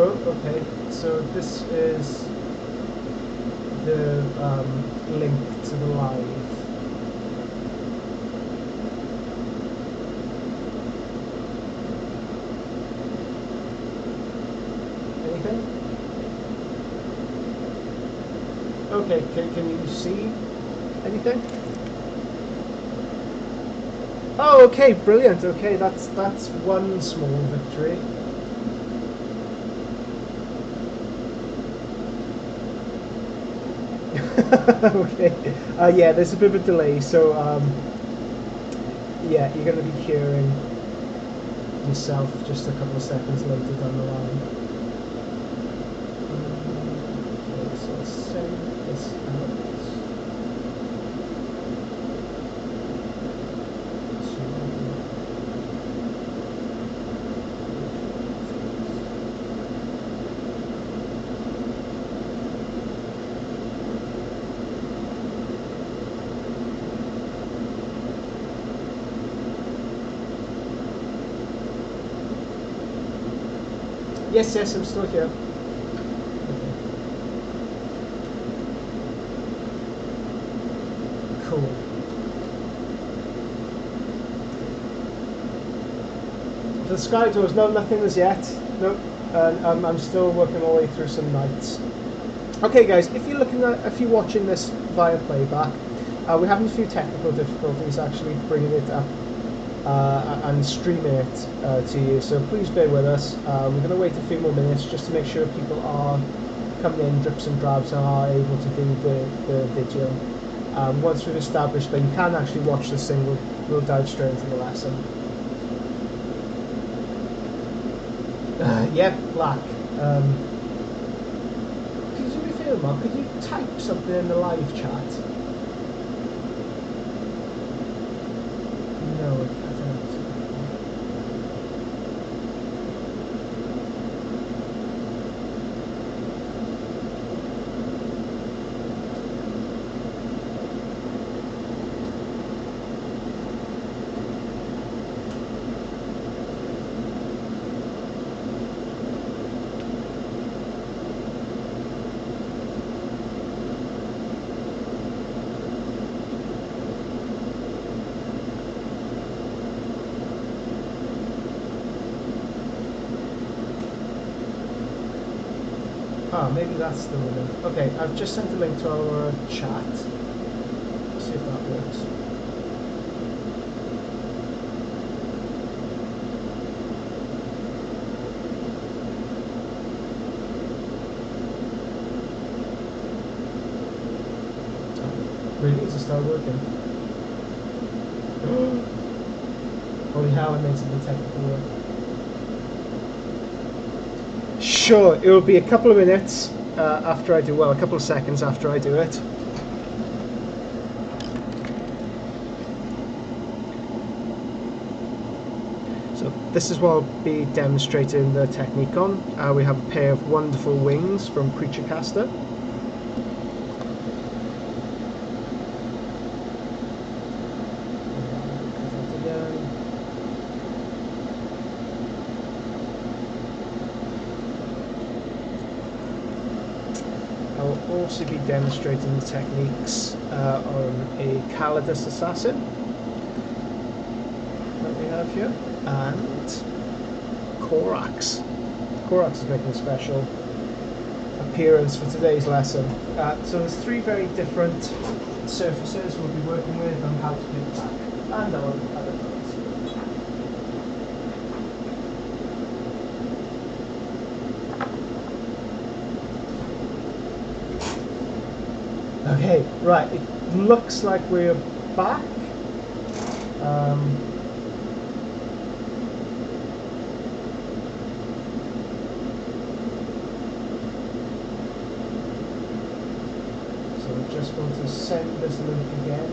Oh, okay. So this is the link to the live. Anything? Okay, can you see anything? Oh, okay, brilliant. Okay, that's one small victory. Okay. Yeah, there's a bit of a delay, so yeah, you're going to be hearing yourself just a couple of seconds later down the line. Okay, so I'll send this out. Yes, I'm still here. Cool. The sky doors, no, nothing as yet. Nope. I'm still working my way through some nights. Okay, guys, if you're watching this via playback, we're having a few technical difficulties actually bringing it up and streaming it to you. So please bear with us. We're going to wait a few more minutes just to make sure people are coming in drips and drabs and are able to view the video. Once we've established that you can actually watch this thing, we'll dive straight into the lesson. Yeah, black. Could you do me a favour, Mark? Could you type something in the live chat? No, I can't. Ah, maybe that's the link. Okay, I've just sent a link to our chat. Let's see if that works. Really needs to start working. Holy hell, I made something technical work. Sure, it will be a couple of minutes after I do, well, a couple of seconds after I do it. So this is what I'll be demonstrating the technique on. We have a pair of wonderful wings from Creature Caster. I'll also be demonstrating the techniques on a Calidus Assassin that we have here, and Korax. Korax is making a special appearance for today's lesson. So there's three very different surfaces we'll be working with on how to make back and on other things. Okay, right, it looks like we're back. So we're just going to send this link again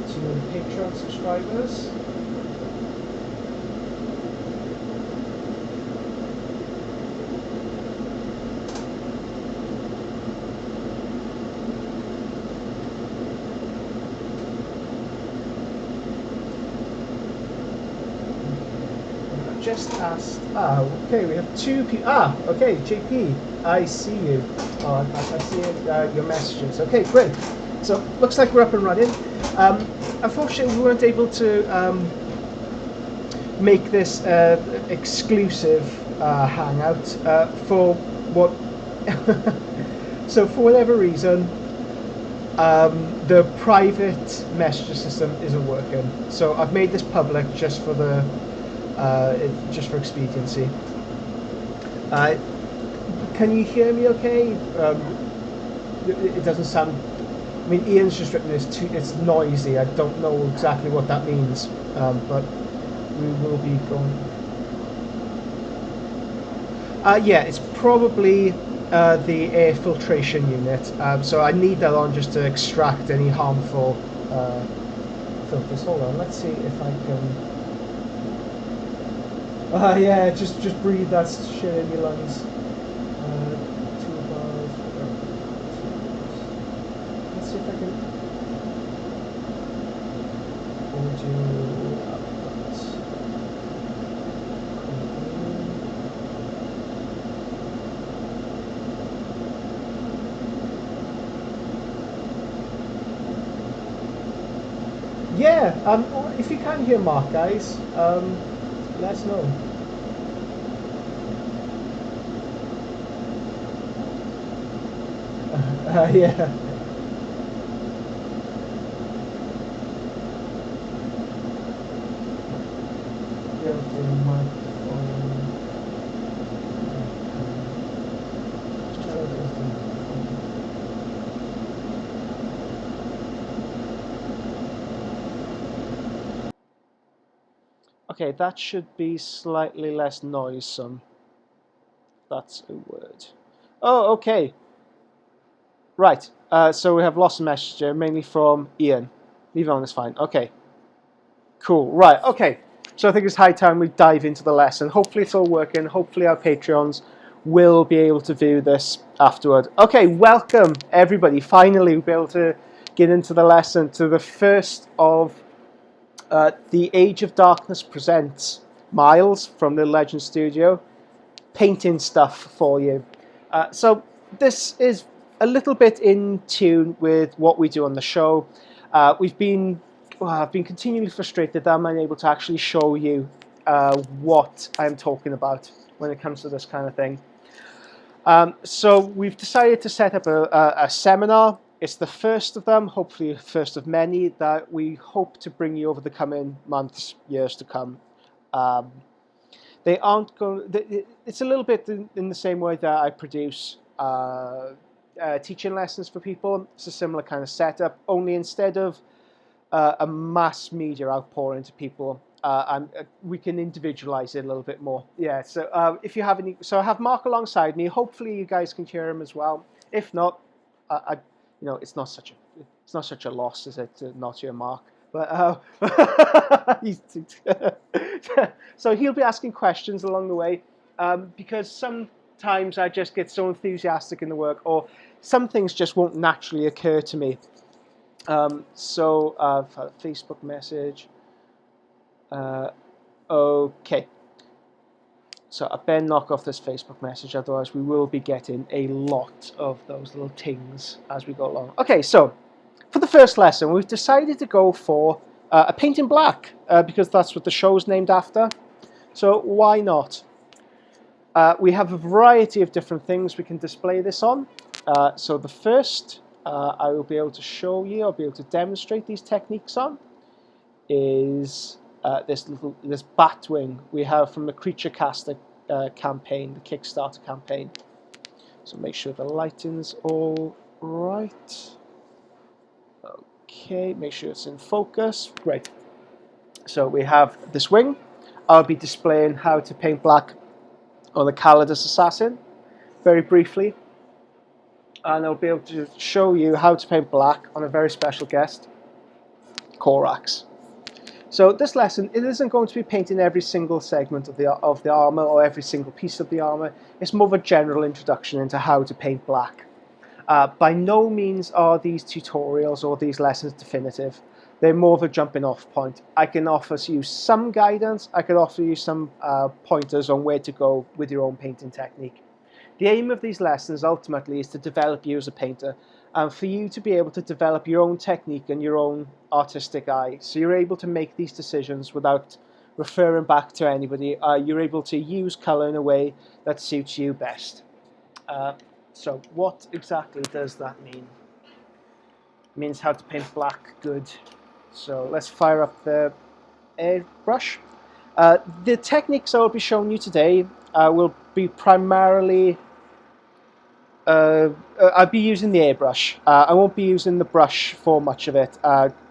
to the Patreon subscribers. just asked. Okay, we have two people. Okay, JP, I see you. I see your messages. Okay, great. So looks like we're up and running. Unfortunately, we weren't able to make this exclusive hangout for what. So for whatever reason, the private message system isn't working. So I've made this public just for the just for expediency. Can you hear me okay? It doesn't sound. I mean, Ian's just written this. It's noisy. I don't know exactly what that means, but we will be going. Yeah, it's probably the air filtration unit. So I need that on just to extract any harmful filters. Hold on, let's see if I can. Yeah, just breathe that shit in your lungs. 2 bars. Let's see if I can. Audio outputs. Yeah. If you can hear Mark, guys, let us know. Yeah. Okay, that should be slightly less noisome. That's a word. Oh, okay. Right. So we have lost a message here, mainly from Ian. Leave it on, it's fine. Okay. Cool. Right. Okay. So I think it's high time we dive into the lesson. Hopefully it's all working. Hopefully our Patreons will be able to view this afterward. Okay. Welcome everybody. Finally, we'll be able to get into the lesson, to the first of the Age of Darkness presents Miles from the Legend Studio, painting stuff for you. So this is a little bit in tune with what we do on the show. I've been continually frustrated that I'm unable to actually show you what I'm talking about when it comes to this kind of thing. So we've decided to set up a seminar. It's the first of them, hopefully the first of many, that we hope to bring you over the coming months, years to come. They aren't going. It's a little bit in the same way that I produce teaching lessons for people. It's a similar kind of setup, only instead of a mass media outpouring to people, we can individualize it a little bit more. Yeah. So if you have any, so I have Mark alongside me. Hopefully you guys can hear him as well. If not, it's not such a loss, is it, to not hear Mark? But so he'll be asking questions along the way, because sometimes I just get so enthusiastic in the work, or some things just won't naturally occur to me. So I've had a Facebook message. Okay. So I better knock off this Facebook message, otherwise we will be getting a lot of those little tings as we go along. Okay, so for the first lesson, we've decided to go for a paint in black, because that's what the show's named after. So why not? We have a variety of different things we can display this on. So the first I will be able to show you, I'll be able to demonstrate these techniques on, is this bat wing we have from the Creature Caster campaign, the Kickstarter campaign. So make sure the lighting's all right. Okay, make sure it's in focus. Great. So we have this wing. I'll be displaying how to paint black on the Calidus Assassin very briefly, and I'll be able to show you how to paint black on a very special guest, Korax. So this lesson, it isn't going to be painting every single segment of the armor or every single piece of the armor. It's more of a general introduction into how to paint black. By no means are these tutorials or these lessons definitive. they're more of a jumping off point. I can offer you some guidance, I can offer you some pointers on where to go with your own painting technique. The aim of these lessons ultimately is to develop you as a painter, and for you to be able to develop your own technique and your own artistic eye, so you're able to make these decisions without referring back to anybody. You're able to use colour in a way that suits you best. So what exactly does that mean? It means how to paint black good. So let's fire up the airbrush. The techniques I will be showing you today will be primarily I'll be using the airbrush. I won't be using the brush for much of it,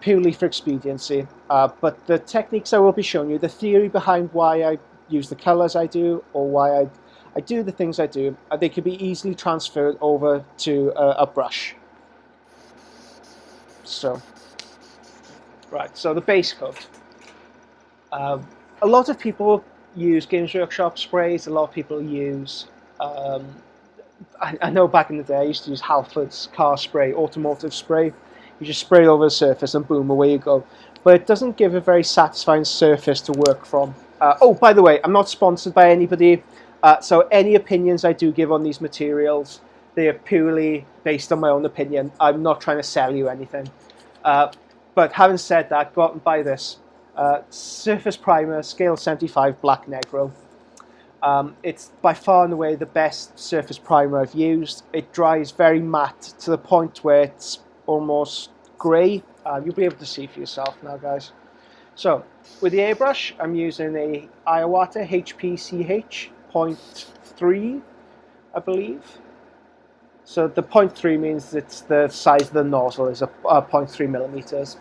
purely for expediency. But the techniques I will be showing you, the theory behind why I use the colours I do, or why I do the things I do, they can be easily transferred over to a brush. So, right, so the base coat. A lot of people use Games Workshop sprays, a lot of people use I know back in the day I used to use Halford's car spray, automotive spray. You just spray it over the surface and boom, away you go. But it doesn't give a very satisfying surface to work from. Oh, by the way, I'm not sponsored by anybody, so any opinions I do give on these materials, they are purely based on my own opinion. I'm not trying to sell you anything. But having said that, go out and buy this. Surface Primer, Scale 75 Black Negro. It's by far and away the best surface primer I've used. It dries very matte to the point where it's almost grey. You'll be able to see for yourself now, guys. So, with the airbrush, I'm using a Iwata HPCH 0.3, I believe. So the 0.3 means it's the size of the nozzle is 0.3 millimeters.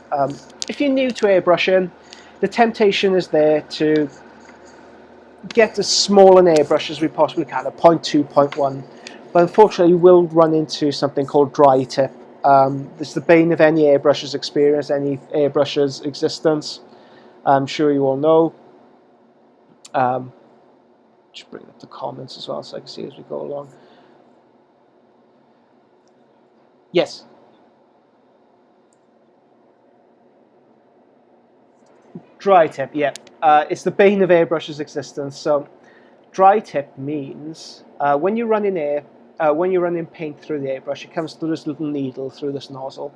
If you're new to airbrushing, the temptation is there to get as small an airbrush as we possibly can, a 0.2, 0.1. But unfortunately, you will run into something called dry tip. This is the bane of any airbrusher's experience, any airbrusher's existence. I'm sure you all know. Just bring up the comments as well so I can see as we go along. Yes. Dry tip, yeah. It's the bane of airbrush's existence. So, dry tip means when you're running air, when you're running paint through the airbrush, it comes through this little needle through this nozzle,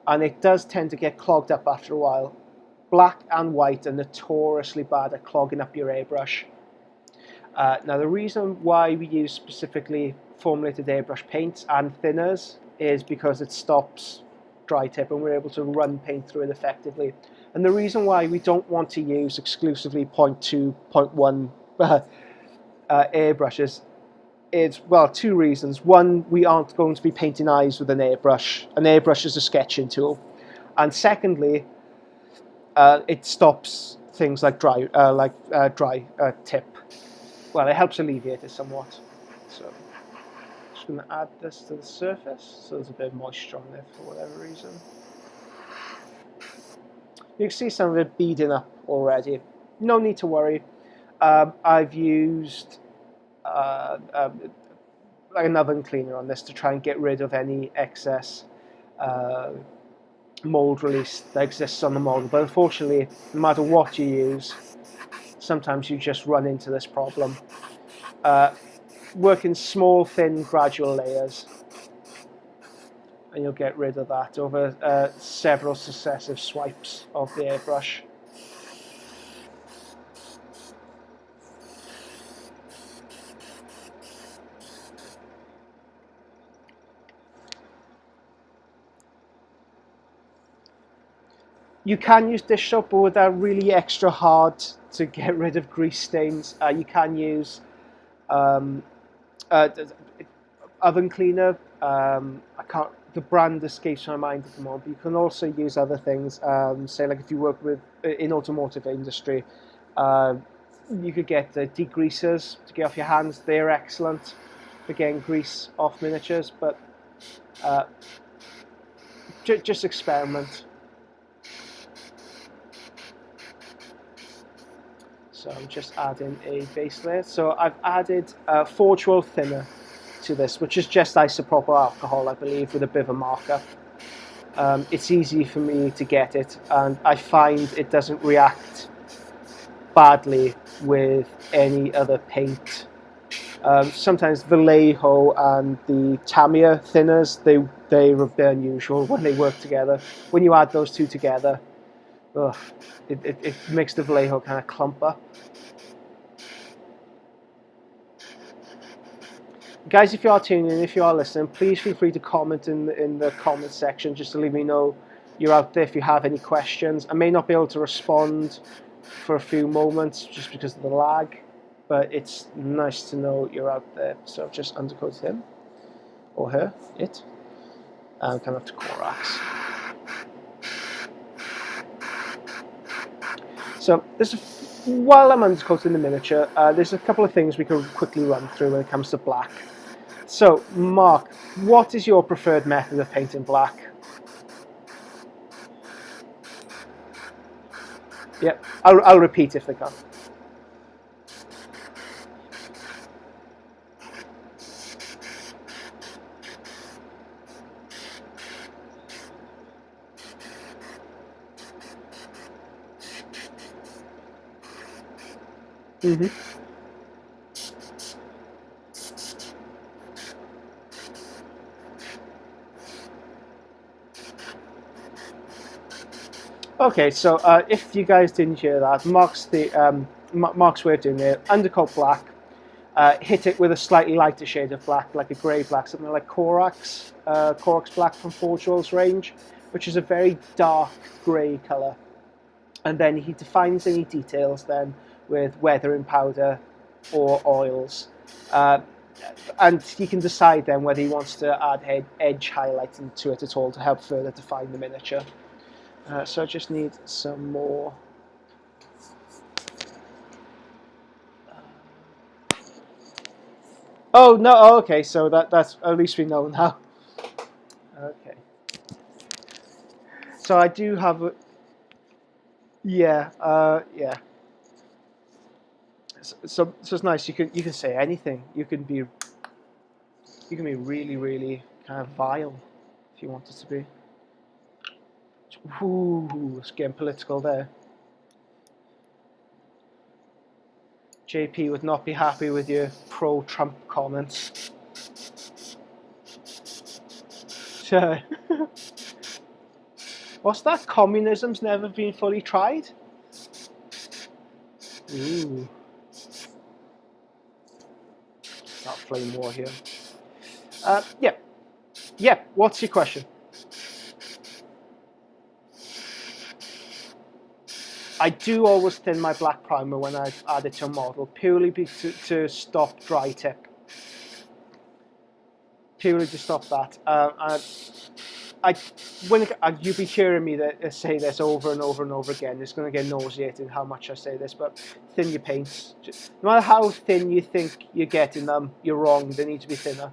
and it does tend to get clogged up after a while. Black and white are notoriously bad at clogging up your airbrush. Now, the reason why we use specifically formulated airbrush paints and thinners is because it stops dry tip and we're able to run paint through it effectively. And the reason why we don't want to use exclusively 0.2, 0.1 airbrushes is, well, two reasons. One, we aren't going to be painting eyes with an airbrush. An airbrush is a sketching tool. And secondly, it stops things like dry tip. Well, it helps alleviate it somewhat. So, just going to add this to the surface, so there's a bit of moisture on there for whatever reason. You can see some of it beading up already. No need to worry. I've used like an oven cleaner on this to try and get rid of any excess mold release that exists on the model. But unfortunately, no matter what you use, sometimes you just run into this problem. Work in small, thin, gradual layers, and you'll get rid of that over several successive swipes of the airbrush. You can use dish soap, but without really extra hard to get rid of grease stains. You can use oven cleaner. The brand escapes my mind at the moment, but you can also use other things. Say, like if you work in automotive industry, you could get degreasers to get off your hands. They're excellent for getting grease off miniatures, but just experiment. So I'm just adding a base layer. So I've added Forge World thinner to this, which is just isopropyl alcohol, I believe, with a bit of a marker. it's easy for me to get it, and I find it doesn't react badly with any other paint. Sometimes Vallejo and the Tamiya thinners, they're a bit unusual when they work together. When you add those two together, ugh, it makes the Vallejo kind of clump up. Guys, if you are tuning in, if you are listening, please feel free to comment in the comment section just to let me know you're out there if you have any questions. I may not be able to respond for a few moments just because of the lag, but it's nice to know you're out there. So I've just undercoated him, or her, it, and come up to Corax. So while I'm undercoating the miniature, there's a couple of things we can quickly run through when it comes to black. So, Mark, what is your preferred method of painting black? Yep, I'll repeat if they can. Mm-hmm. Okay, so if you guys didn't hear that, Mark's way of doing it: undercoat black, hit it with a slightly lighter shade of black, like a grey black, something like Corax black from Forge World's range, which is a very dark grey colour. And then he defines any details then with weathering powder or oils. And he can decide then whether he wants to add edge highlighting to it at all to help further define the miniature. So I just need some more. Oh no! Oh, okay, so that's at least we know now. Okay. So I do have a. Yeah. Yeah. So it's nice. You can say anything. You can be really really kind of vile if you want it to be. Ooh, it's getting political there. JP would not be happy with your pro-Trump comments. What's that? Communism's never been fully tried? Ooh. That flame war here. Yeah. Yeah, what's your question? I do always thin my black primer when I add it to a model, purely to stop dry tip. Purely to stop that. You'll be hearing me say this over and over and over again. It's going to get nauseating how much I say this, but thin your paints. No matter how thin you think you're getting them, you're wrong. They need to be thinner.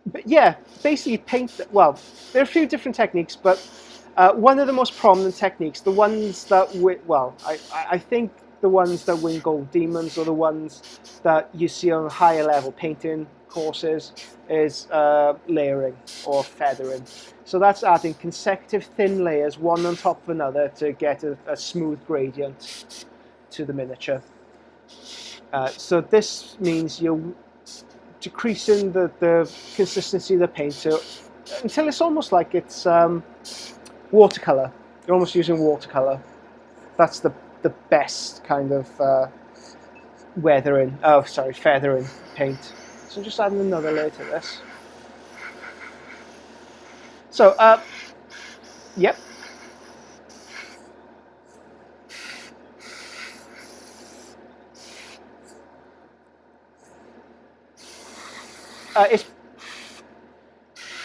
But yeah, basically paint. Well, there are a few different techniques, but one of the most prominent techniques, the ones that I think the ones that win gold demons or the ones that you see on higher level painting courses is layering or feathering. So that's adding consecutive thin layers, one on top of another, to get a smooth gradient to the miniature. So this means you're decreasing the consistency of the paint until it's almost like it's watercolor. You're almost using watercolor. That's the best kind of feathering paint. So I'm just adding another layer to this. So yep.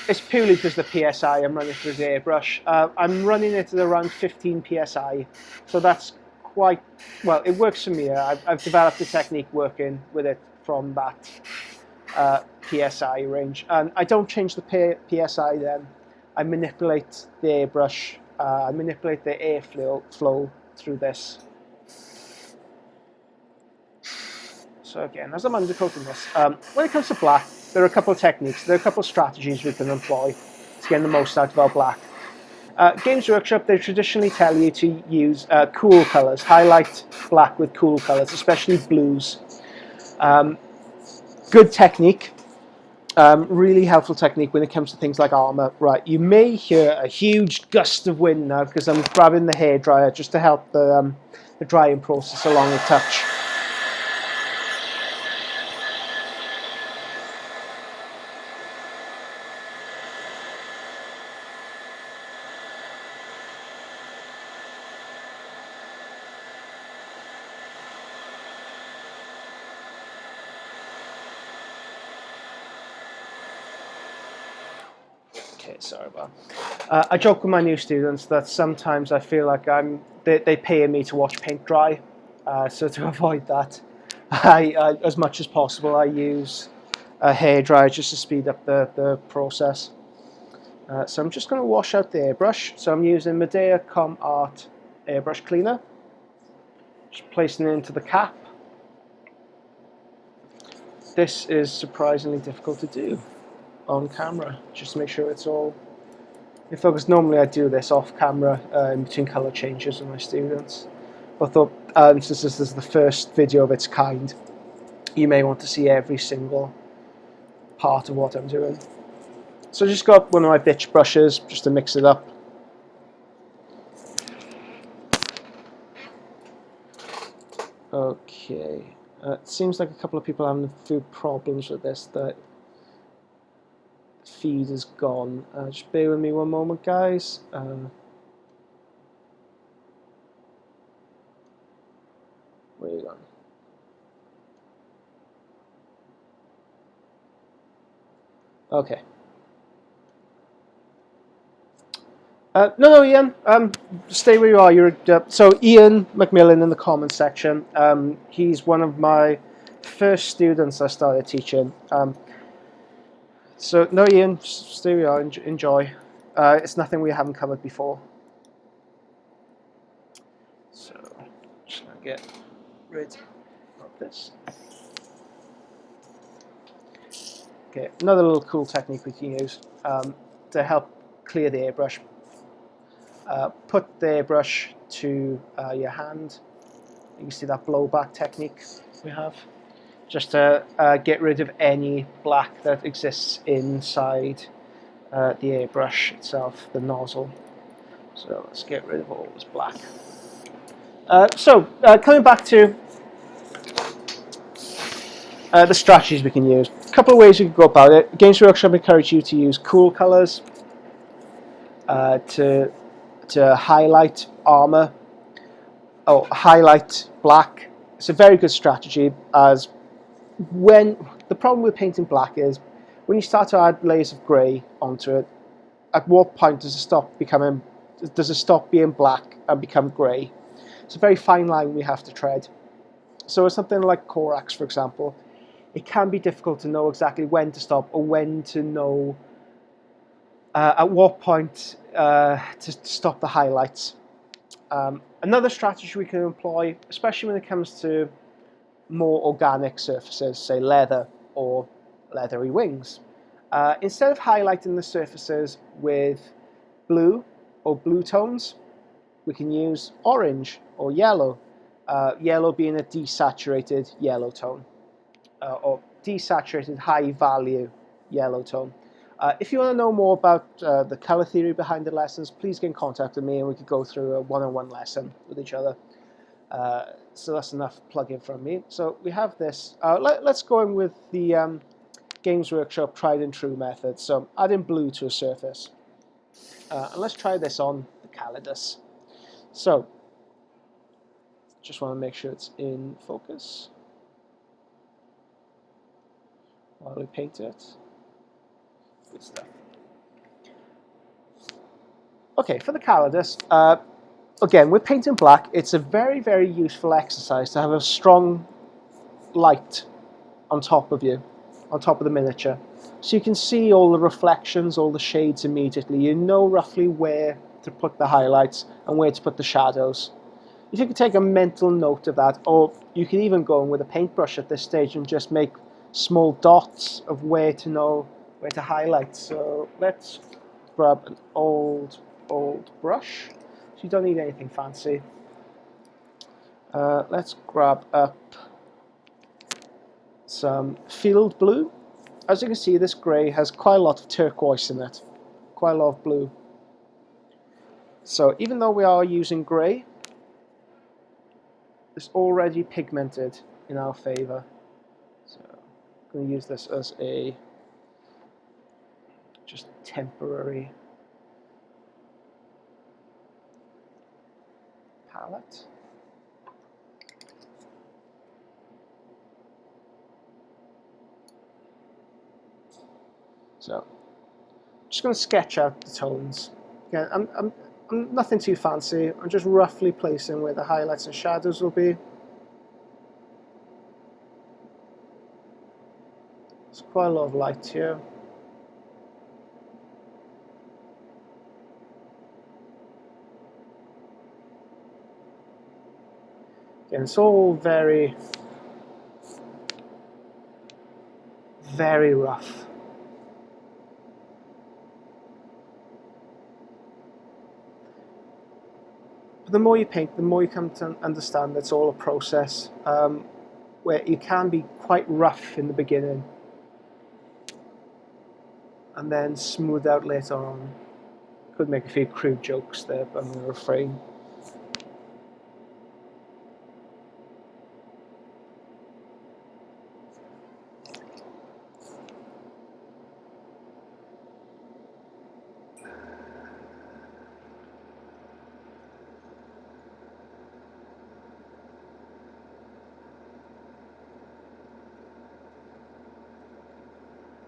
It's purely because the PSI I'm running through the airbrush. I'm running it at around 15 PSI, so that's quite well. It works for me. I've developed a technique working with it from that PSI range, and I don't change the PSI then. I manipulate the airbrush. I manipulate the airflow through this. So again, as I'm undercoating this, when it comes to black, there are a couple of techniques, there are a couple of strategies we can employ to get the most out of our black. Games Workshop, they traditionally tell you to use cool colours, highlight black with cool colours, especially blues. Good technique, really helpful technique when it comes to things like armour. Right, you may hear a huge gust of wind now because I'm grabbing the hairdryer just to help the drying process along a touch. Okay, sorry about that. I joke with my new students that sometimes I feel like they pay me to watch paint dry. So to avoid that, I as much as possible, I use a hairdryer just to speed up the process. So I'm just going to wash out the airbrush. So I'm using Medea Com Art airbrush cleaner. Just placing it into the cap. This is surprisingly difficult to do on camera, just to make sure it's all in focus. Normally I do this off camera in between colour changes with my students. I thought since this is the first video of its kind, you may want to see every single part of what I'm doing. So I just got one of my bitch brushes just to mix it up. Okay, it seems like a couple of people are having a few problems with this. The feed is gone. Just bear with me one moment, guys. Where are you going? Okay. No, Ian. Stay where you are. You're so Ian McMillan in the comments section. He's one of my first students I started teaching. So no, Ian, stay where you are. Enjoy. It's nothing we haven't covered before. So just gonna get rid of this. Okay, another little cool technique we can use to help clear the airbrush. Put the airbrush to your hand. You can see that blowback technique we have, just to get rid of any black that exists inside the airbrush itself, the nozzle. So let's get rid of all this black. Coming back to the strategies we can use. A couple of ways we can go about it. Games Workshop encourage you to use cool colours to highlight armour, or highlight black. It's a very good strategy, as when the problem with painting black is when you start to add layers of grey onto it, at what point does it stop being black and become grey? It's a very fine line we have to tread. So with something like Corax, for example, it can be difficult to know exactly when to stop, or when to know at what point to stop the highlights. Another strategy we can employ, especially when it comes to more organic surfaces, say leather or leathery wings, instead of highlighting the surfaces with blue or blue tones, we can use orange or yellow, yellow being a desaturated yellow tone, or desaturated high value yellow tone. If you want to know more about the colour theory behind the lessons, please get in contact with me and we could go through a one-on-one lesson with each other. So that's enough plug-in from me. So we have this. Let's go in with the Games Workshop tried and true method. So adding blue to a surface. And let's try this on the Calidus. So just want to make sure it's in focus while we paint it. Good stuff. Okay, for the Calidus, again, with painting black, it's a very, very useful exercise to have a strong light on top of you, on top of the miniature. So you can see all the reflections, all the shades immediately. You know roughly where to put the highlights and where to put the shadows. if you could take a mental note of that, or you could even go in with a paintbrush at this stage and just make small dots of where to highlight. So let's grab an old brush. So you don't need anything fancy. Let's grab up some field blue. As you can see, this grey has quite a lot of turquoise in it, quite a lot of blue. So even though we are using grey, it's already pigmented in our favour. So I'm going to use this as a just temporary palette. So I'm just going to sketch out the tones. Again, I'm nothing too fancy. I'm just roughly placing where the highlights and shadows will be. There's quite a lot of light here. Again, it's all very, very rough. But the more you paint, the more you come to understand it's all a process, where you can be quite rough in the beginning and then smooth out later on. Could make a few crude jokes there, but I'm going to refrain.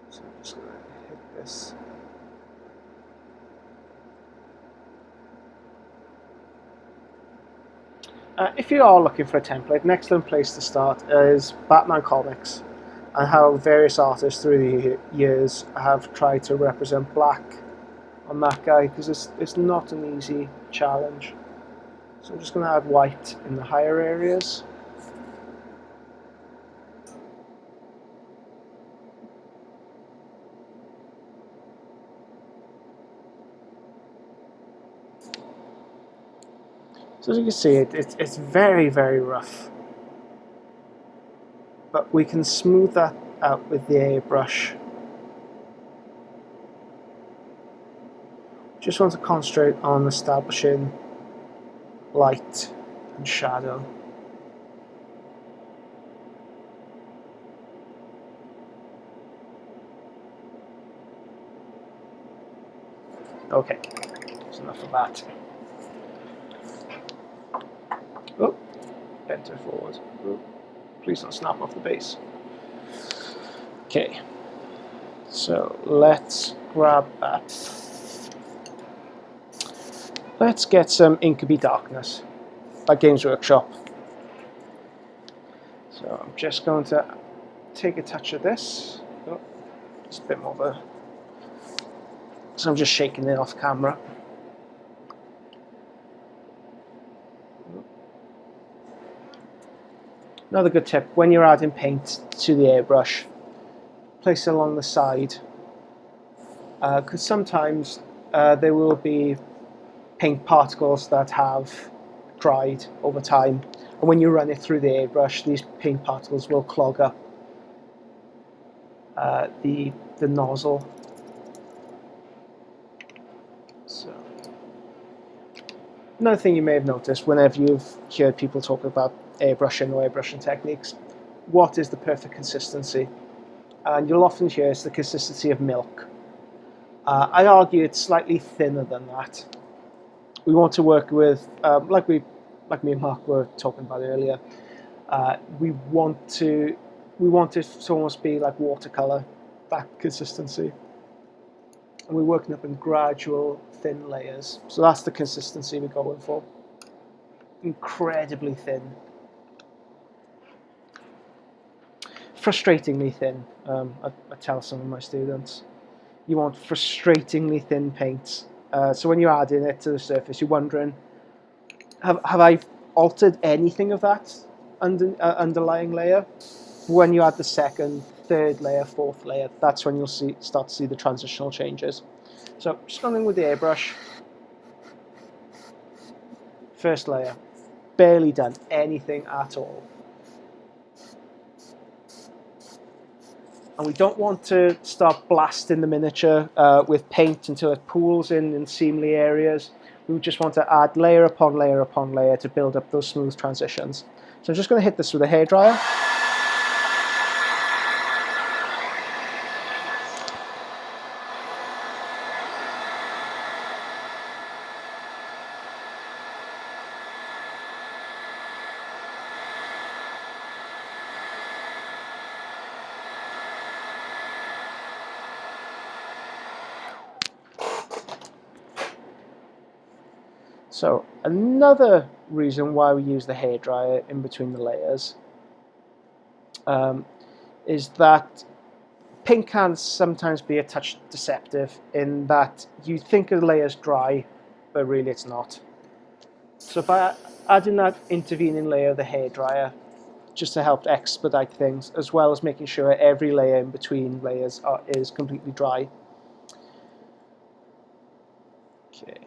So I'm just going to hit this. If you are looking for a template, an excellent place to start is Batman comics, and how various artists through the years have tried to represent black on that guy, because it's not an easy challenge. So I'm just going to add white in the higher areas. So as you can see, it's very, very rough. But we can smooth that out with the airbrush. Just want to concentrate on establishing light and shadow. Okay, that's enough of that. Oh, enter forward. Oh, please don't snap off the base. Okay, so let's grab that. Let's get some Incubi Darkness by Games Workshop. So I'm just going to take a touch of this. Oh, it's a bit more of a... So I'm just shaking it off camera. Another good tip, when you're adding paint to the airbrush, place it along the side, because sometimes there will be paint particles that have dried over time, and when you run it through the airbrush, these paint particles will clog up the nozzle. So, another thing you may have noticed whenever you've heard people talk about airbrushing or airbrushing techniques, what is the perfect consistency? And you'll often hear it's the consistency of milk. I argue it's slightly thinner than that. We want to work with, like me and Mark were talking about earlier, we want it to almost be like watercolor, that consistency. And we're working up in gradual thin layers. So that's the consistency we're going for. Incredibly thin. Frustratingly thin, I tell some of my students. You want frustratingly thin paints. So when you're adding it to the surface, you're wondering, have I altered anything of that underlying layer. When you add the second, third layer, fourth layer, that's when you'll start to see the transitional changes. So just going in with the airbrush. First layer, barely done anything at all. And we don't want to start blasting the miniature with paint until it pools in seamly areas. We just want to add layer upon layer upon layer to build up those smooth transitions. So I'm just going to hit this with a hairdryer. So another reason why we use the hairdryer in between the layers is that paint can sometimes be a touch deceptive in that you think a layer's dry, but really it's not. So by adding that intervening layer of the hairdryer, just to help expedite things, as well as making sure every layer in between layers is completely dry. Okay.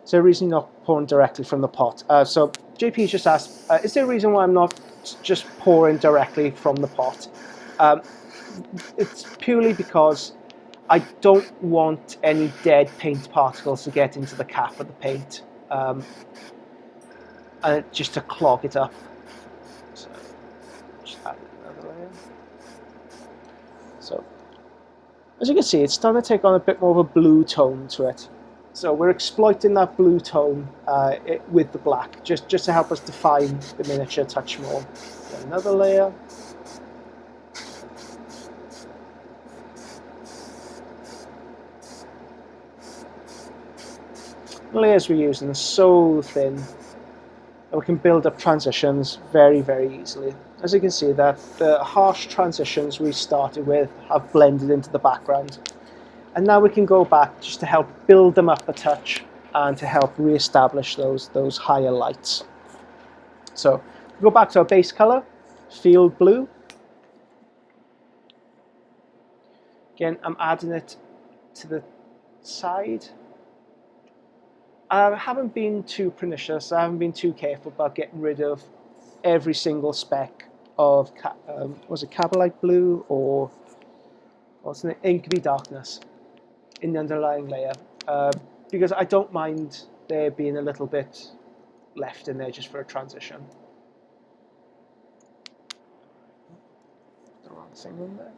Is there a reason you're not pouring directly from the pot? So JP's just asked, is there a reason why I'm not just pouring directly from the pot? It's purely because I don't want any dead paint particles to get into the cap of the paint, just to clog it up. So just add another layer. So as you can see, it's starting to take on a bit more of a blue tone to it. So we're exploiting that blue tone with the black, just to help us define the miniature a touch more. So another layer. The layers we're using are so thin that we can build up transitions very, very easily. As you can see, that the harsh transitions we started with have blended into the background. And now we can go back just to help build them up a touch and to help re-establish those higher lights. So go back to our base color, field blue. Again, I'm adding it to the side. I haven't been too pernicious, I haven't been too careful about getting rid of every single speck of, was it Cabalite blue or what's it, Inky darkness in the underlying layer, because I don't mind there being a little bit left in there just for a transition. The wrong thing in there.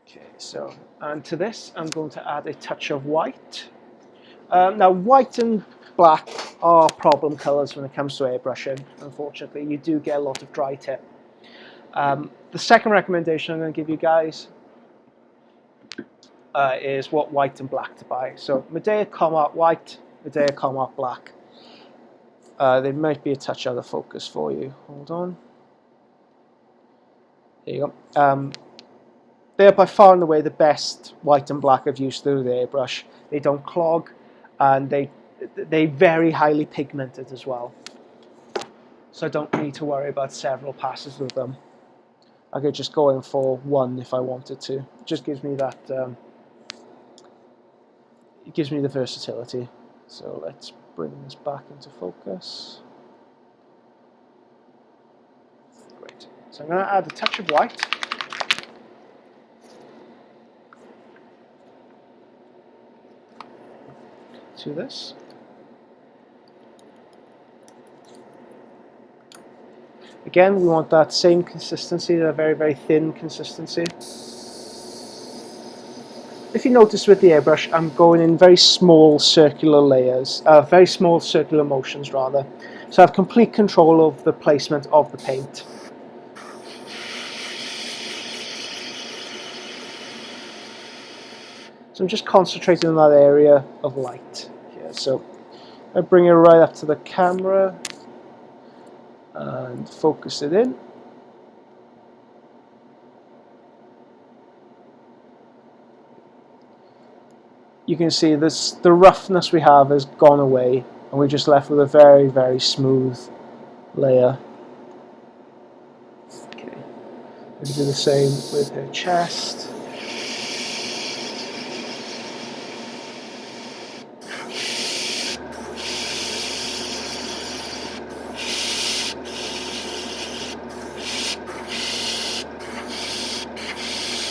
Okay, so, and to this I'm going to add a touch of white. Now white and black are problem colours when it comes to airbrushing. Unfortunately, you do get a lot of dry tip. The second recommendation I'm going to give you guys is what white and black to buy. So Medea Comart white, Medea Comart black. There might be a touch out of focus for you. Hold on. There you go. They're by far and away the best white and black I've used through the airbrush. They don't clog, and they're very highly pigmented as well. So I don't need to worry about several passes with them. I could just go in for one if I wanted to. It just gives me that. It gives me the versatility. So let's bring this back into focus. Great. So I'm going to add a touch of white. To this. Again, we want that same consistency, a very, very thin consistency. If you notice with the airbrush, I'm going in very small circular layers, very small circular motions rather. So I have complete control of the placement of the paint. So I'm just concentrating on that area of light here. So I bring it right up to the camera and focus it in. you can see this, the roughness we have has gone away, and we're just left with a very, very smooth layer. Okay, we can do the same with her chest.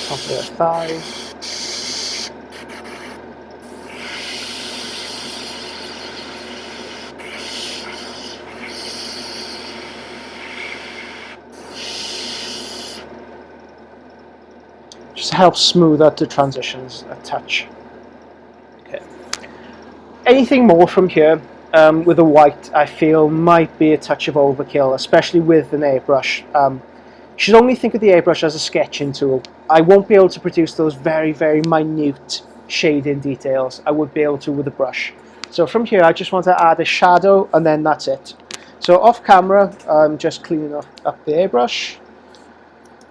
Top of her thigh. Just helps smooth out the transitions a touch. Okay. Anything more from here with the white, I feel might be a touch of overkill, especially with an airbrush. You should only think of the airbrush as a sketching tool. I won't be able to produce those very, very minute shading details. I would be able to with a brush. So from here, I just want to add a shadow, and then that's it. So off camera, I'm just cleaning up the airbrush.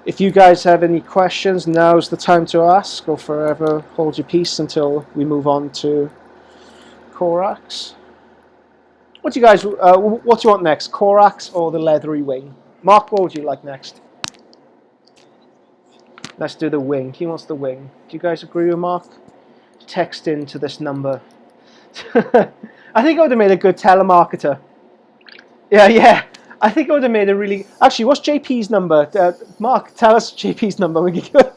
If you guys have any questions, now's the time to ask, or forever hold your peace until we move on to Corax. What do you guys? What do you want next, Corax or the leathery wing? Mark, what would you like next? Let's do the wing. He wants the wing. Do you guys agree with Mark? Text into this number. I think I would have made a good telemarketer. Yeah. I think I would have made a really... Actually, what's JP's number? Mark, tell us JP's number. We can go.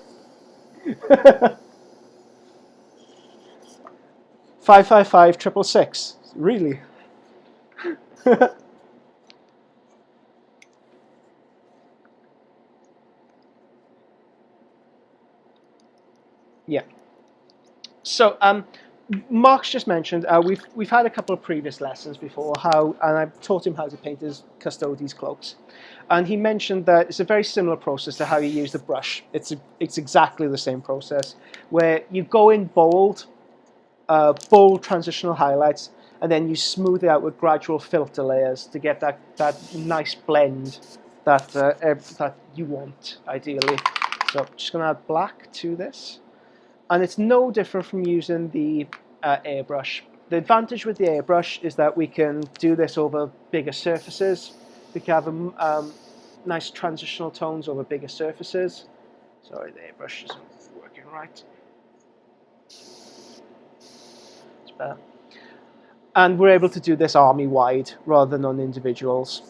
555-666. Really? Yeah. So, Mark's just mentioned we've had a couple of previous lessons before and I've taught him how to paint his Custodes cloaks, and he mentioned that it's a very similar process to how you use the brush. It's exactly the same process where you go in bold transitional highlights, and then you smooth it out with gradual filter layers to get that nice blend that you want ideally. So I'm just going to add black to this. And it's no different from using the airbrush. The advantage with the airbrush is that we can do this over bigger surfaces. We can have nice transitional tones over bigger surfaces. Sorry, the airbrush isn't working right. It's better. And we're able to do this army-wide rather than on individuals.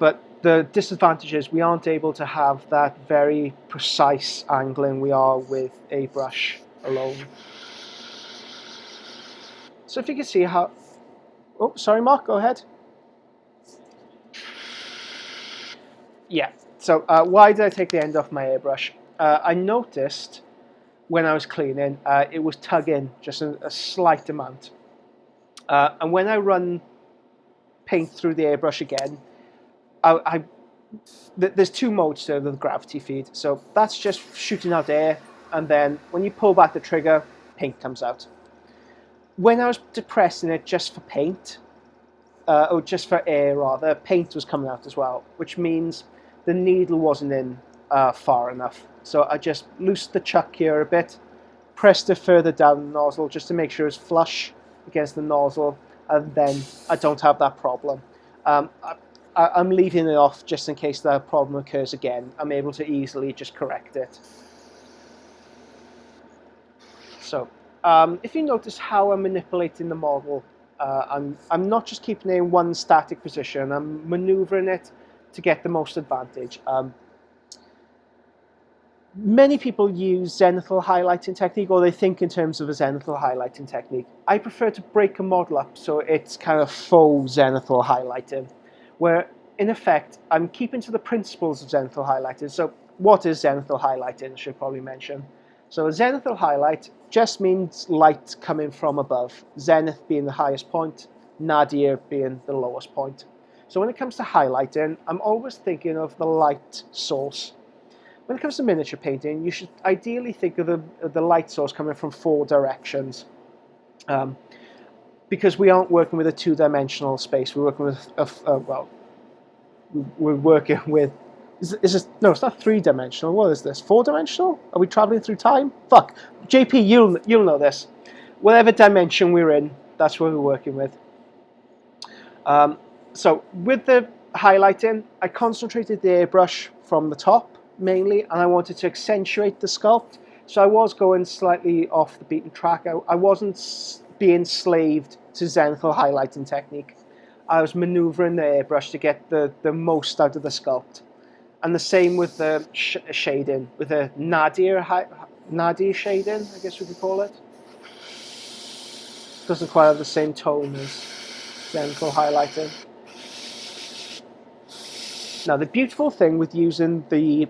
But the disadvantage is we aren't able to have that very precise angling we are with a brush alone. So if you can see how... Oh, sorry, Mark, go ahead. Yeah, so why did I take the end off my airbrush? I noticed when I was cleaning, it was tugging just a slight amount. And when I run paint through the airbrush again, there's two modes to the gravity feed. So that's just shooting out air, and then when you pull back the trigger, paint comes out. When I was depressing it just for paint, or just for air rather, paint was coming out as well, which means the needle wasn't in far enough. So I just loosened the chuck here a bit, pressed it further down the nozzle just to make sure it's flush against the nozzle, and then I don't have that problem. I'm leaving it off just in case that problem occurs again. I'm able to easily just correct it. So if you notice how I'm manipulating the model, I'm not just keeping it in one static position. I'm maneuvering it to get the most advantage. Many people use zenithal highlighting technique, or they think in terms of a zenithal highlighting technique. I prefer to break a model up so it's kind of faux zenithal highlighting, where in effect I'm keeping to the principles of zenithal highlighting. So what is zenithal highlighting? I should probably mention. So a zenithal highlight just means light coming from above, zenith being the highest point, nadir being the lowest point. So when it comes to highlighting, I'm always thinking of the light source. When it comes to miniature painting, you should ideally think of the light source coming from 4 directions. Because we aren't working with a 2-dimensional space, we're working with we're working with Is this, no, it's not 3-dimensional. What is this? 4-dimensional? Are we traveling through time? Fuck. JP, you'll know this. Whatever dimension we're in, that's what we're working with. So with the highlighting, I concentrated the airbrush from the top mainly, and I wanted to accentuate the sculpt. So I was going slightly off the beaten track. I wasn't being slaved to zenithal highlighting technique. I was maneuvering the airbrush to get the most out of the sculpt. And the same with the shading, with the nadir shading, I guess we could call it. Doesn't quite have the same tone as zenithal highlighting. Now the beautiful thing with using the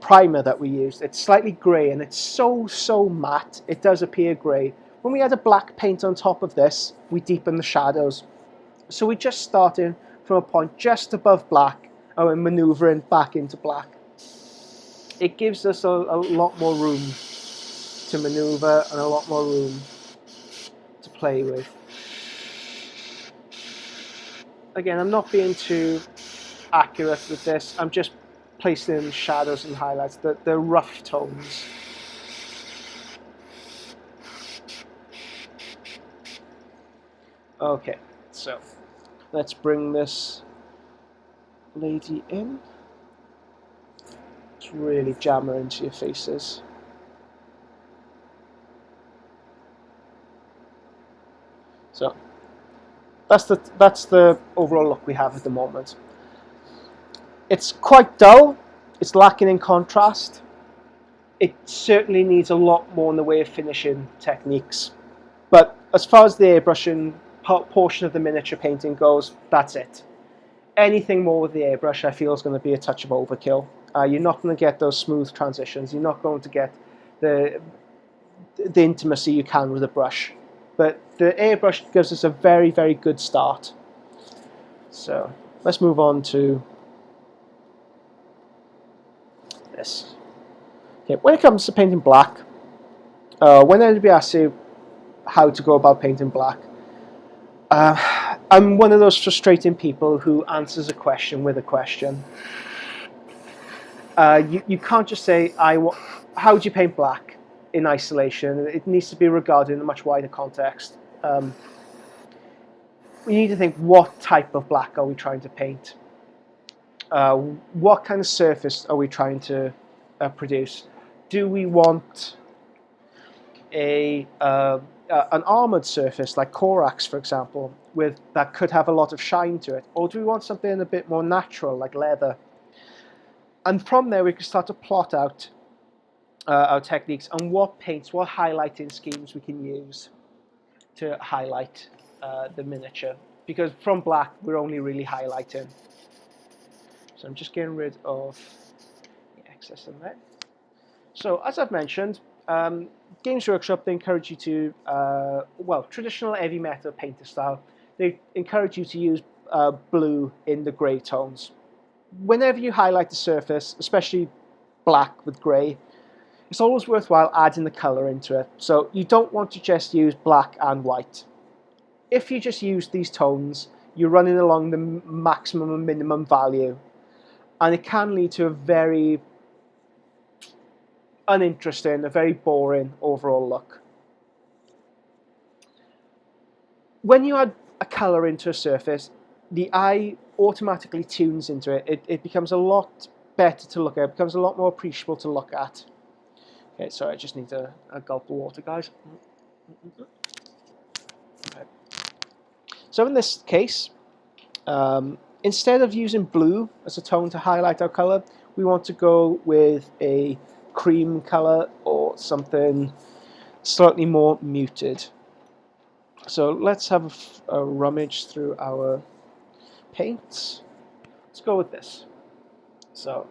primer that we used, it's slightly grey and it's so matte, it does appear grey. When we add a black paint on top of this, we deepen the shadows. So we're just starting from a point just above black and we're manoeuvring back into black. It gives us a lot more room to manoeuvre and a lot more room to play with. Again, I'm not being too accurate with this, I'm just placing in shadows and highlights, the rough tones. Okay, so let's bring this lady in. Let's really jam her into your faces. So that's the overall look we have at the moment. It's quite dull, it's lacking in contrast. It certainly needs a lot more in the way of finishing techniques. But as far as the airbrushing portion of the miniature painting goes, that's it. Anything more with the airbrush I feel is going to be a touch of overkill. You're not going to get those smooth transitions, you're not going to get the intimacy you can with a brush. But the airbrush gives us a very, very good start. So let's move on to this. Okay, when it comes to painting black, when anybody asks you how to go about painting black, I'm one of those frustrating people who answers a question with a question. You can't just say, how do you paint black in isolation? It needs to be regarded in a much wider context. We need to think, what type of black are we trying to paint? What kind of surface are we trying to produce? Do we want an armoured surface like Corax, for example, that could have a lot of shine to it? Or do we want something a bit more natural like leather? And from there we can start to plot out our techniques and what paints, what highlighting schemes we can use to highlight the miniature. Because from black we're only really highlighting. So I'm just getting rid of the excess in there. So as I've mentioned, Games Workshop, they encourage you to, traditional heavy metal painter style, they encourage you to use blue in the grey tones. Whenever you highlight the surface, especially black with grey, it's always worthwhile adding the colour into it. So you don't want to just use black and white. If you just use these tones, you're running along the maximum and minimum value. And it can lead to a very uninteresting, a very boring overall look. When you add a colour into a surface, the eye automatically tunes into it. It becomes a lot better to look at. It becomes a lot more appreciable to look at. Okay, sorry, I just need a gulp of water, guys. Okay. So in this case, instead of using blue as a tone to highlight our colour, we want to go with a cream colour or something slightly more muted. So let's have a rummage through our paints. Let's go with this. So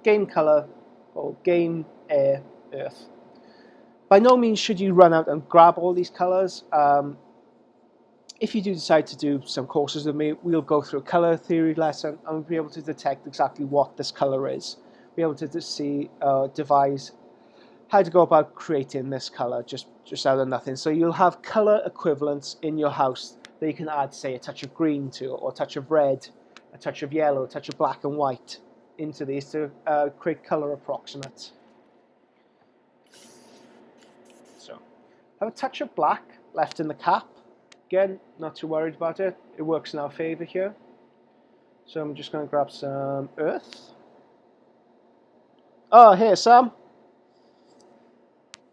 game colour or game air earth. By no means should you run out and grab all these colours. If you do decide to do some courses with me, we'll go through a colour theory lesson and we'll be able to detect exactly what this colour is. Be able to see, devise how to go about creating this colour just out of nothing. So you'll have colour equivalents in your house that you can add, say, a touch of green to or a touch of red a touch of yellow, a touch of black and white into these to create color approximates. So, have a touch of black left in the cap. Again, not too worried about it. It works in our favor here. So I'm just going to grab some earth. Oh, here, Sam.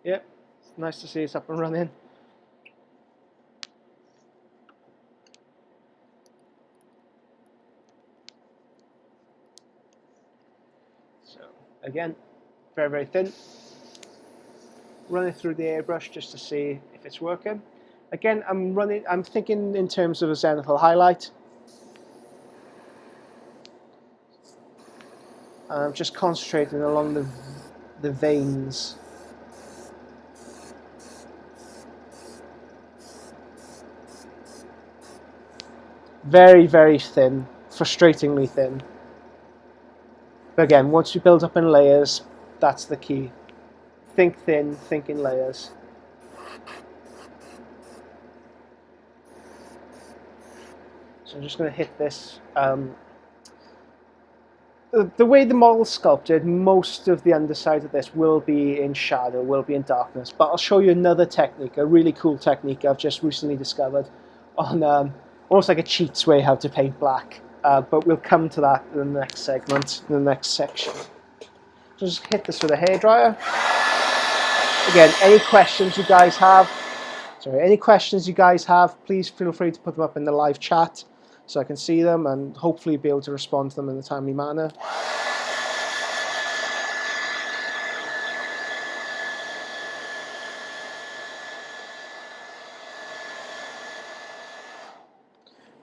Yep, it's nice to see it's up and running. So, again, very, very thin. Run it through the airbrush just to see if it's working. Again, I'm thinking in terms of a zenithal highlight. I'm just concentrating along the veins. Very, very thin, frustratingly thin. But again, once you build up in layers, that's the key. Think thin, think in layers. So I'm just going to hit this. The way the model's sculpted, most of the underside of this will be in shadow, will be in darkness. But I'll show you another technique, a really cool technique I've just recently discovered on almost like a cheats way how to paint black. But we'll come to that in the next segment, in the next section. So just hit this with a hairdryer. Again, any questions you guys have, please feel free to put them up in the live chat so I can see them and hopefully be able to respond to them in a timely manner.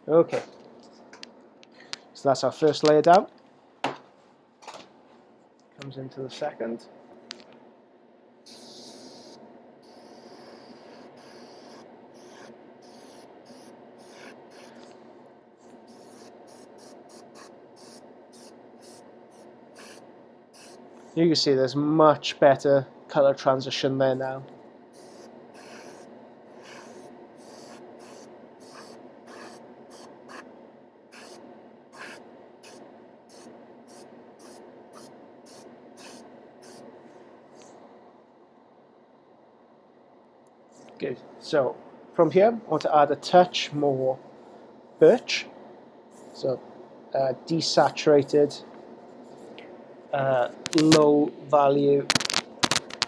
Okay, so that's our first layer down. Comes into the second. You can see there's much better color transition there now. Good. So from here, I want to add a touch more birch. So desaturated, low value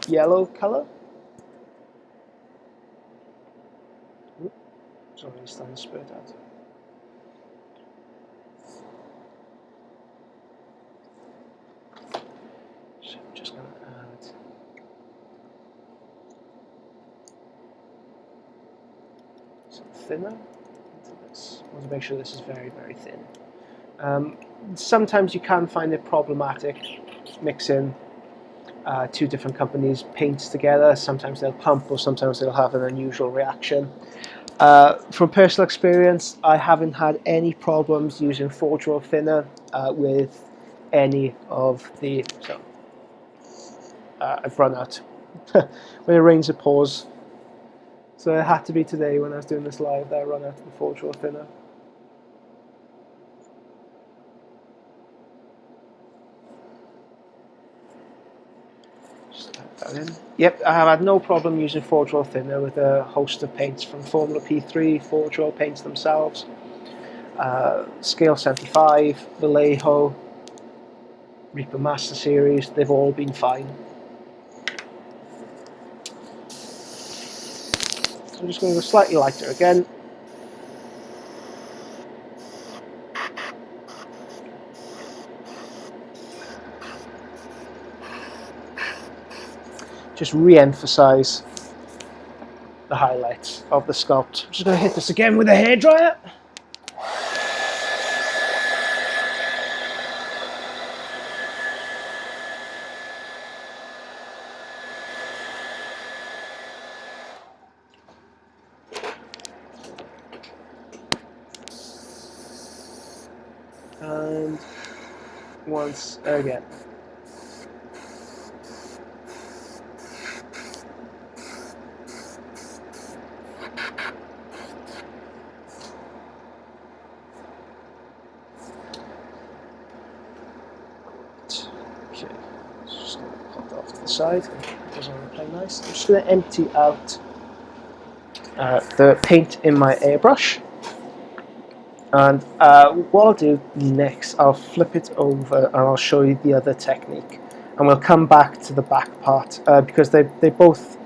yellow color. Sorry, it's starting to spurt out. So I'm just going to add some thinner into this. I want to make sure this is very, very thin. Sometimes you can find it problematic mixing two different companies' paints together. Sometimes they'll pump or sometimes they'll have an unusual reaction. From personal experience, I haven't had any problems using Forge World thinner with any of the... So, I've run out. When it rains it pours. So it had to be today when I was doing this live that I run out of the Forge World thinner. Yep, I have had no problem using Forge World thinner with a host of paints from Formula P3, Forge World paints themselves, Scale 75, Vallejo, Reaper Master Series, they've all been fine. So I'm just going to go slightly lighter again. Just re-emphasize the highlights of the sculpt. I'm just going to hit this again with a hairdryer. And once again. just going to pop that off to the side. It doesn't want to play nice. I'm just going to empty out the paint in my airbrush. And what I'll do next, I'll flip it over and I'll show you the other technique. And we'll come back to the back part because they both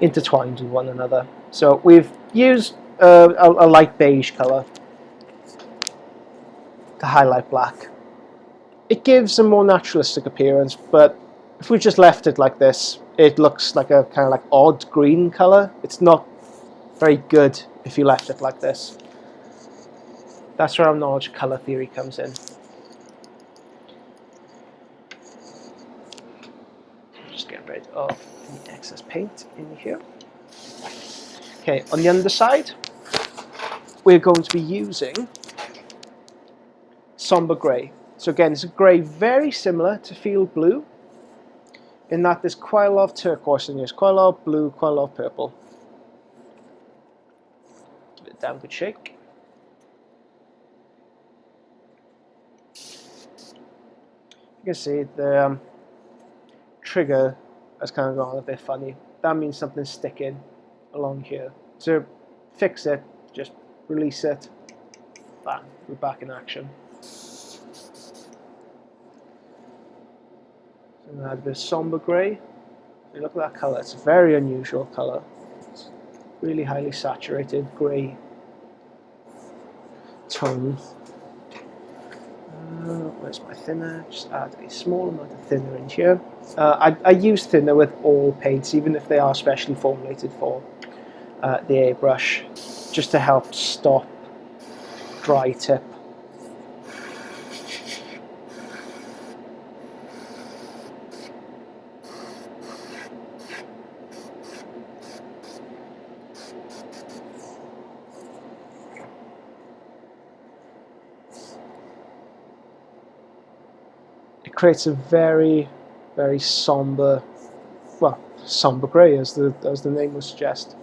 intertwined with one another. So we've used a light beige colour to highlight black. It gives a more naturalistic appearance, but if we just left it like this, it looks like a kind of like odd green colour. It's not very good if you left it like this. That's where our knowledge of colour theory comes in. Just get rid of the excess paint in here. Okay, on the underside, we're going to be using somber grey. So again, it's a grey very similar to field blue, in that there's quite a lot of turquoise in here. There's quite a lot of blue, quite a lot of purple. Give it a damn good shake. You can see the trigger has kind of gone a bit funny. That means something's sticking along here. To fix it, just release it. Bang, we're back in action. And add a bit of somber grey. Look at that colour, it's a very unusual colour. It's really highly saturated grey tone. Where's my thinner? Just add a small amount of thinner in here. I use thinner with all paints, even if they are specially formulated for the airbrush, just to help stop dry tip. It creates a very, very somber, well, somber grey as the name would suggest.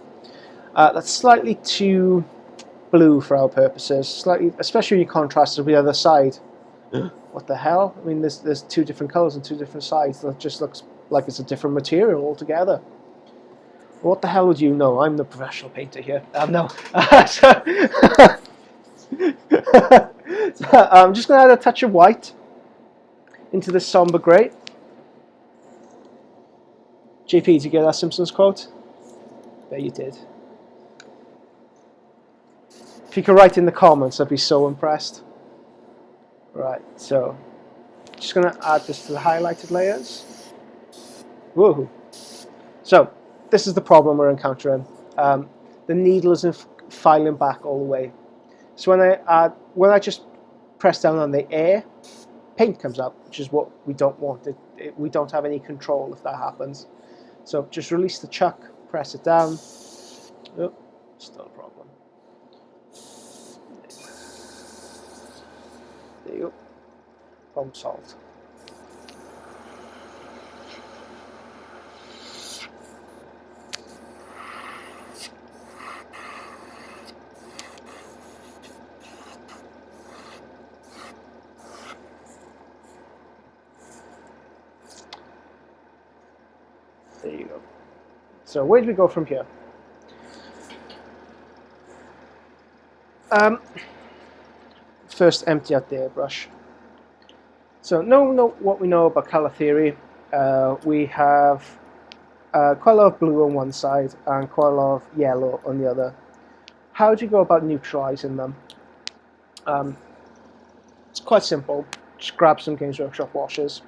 That's slightly too blue for our purposes, slightly, especially when you contrast it with the other side. What the hell? I mean, there's two different colours and two different sides. That just looks like it's a different material altogether. What the hell would you know? I'm the professional painter here. No. So I'm just going to add a touch of white into this somber grey. JP, did you get that Simpsons quote? Bet you did. If you could write in the comments, I'd be so impressed. Right, so just going to add this to the highlighted layers. Woohoo! So this is the problem we're encountering. The needle isn't filing back all the way. So when I just press down on the air, paint comes out, which is what we don't want. We don't have any control if that happens. So just release the chuck, press it down. Oh, still a problem. There you go. Problem solved. There you go. So where do we go from here? First, empty out the airbrush. So what we know about color theory. We have quite a lot of blue on one side and quite a lot of yellow on the other. How do you go about neutralizing them? It's quite simple. Just grab some Games Workshop washes.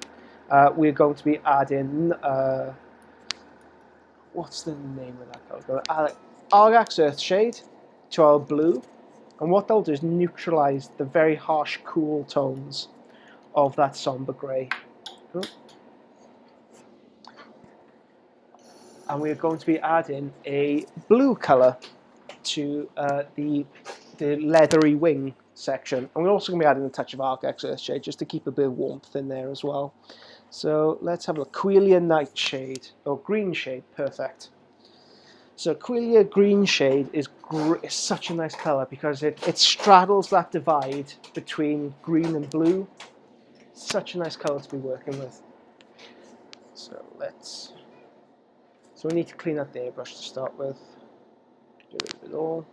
We're going to be adding what's the name of that color? Argax Earthshade to our blue, and what they'll do is neutralize the very harsh, cool tones of that somber grey. Oh. And we're going to be adding a blue color to the leathery wing section. And we're also going to be adding a touch of Argax Earthshade just to keep a bit of warmth in there as well. So let's have a look. Quelia Nightshade, or Green Shade, perfect. So Quelia Green Shade is such a nice colour because it straddles that divide between green and blue. Such a nice colour to be working with. So we need to clean up the airbrush to start with. Get rid of it all.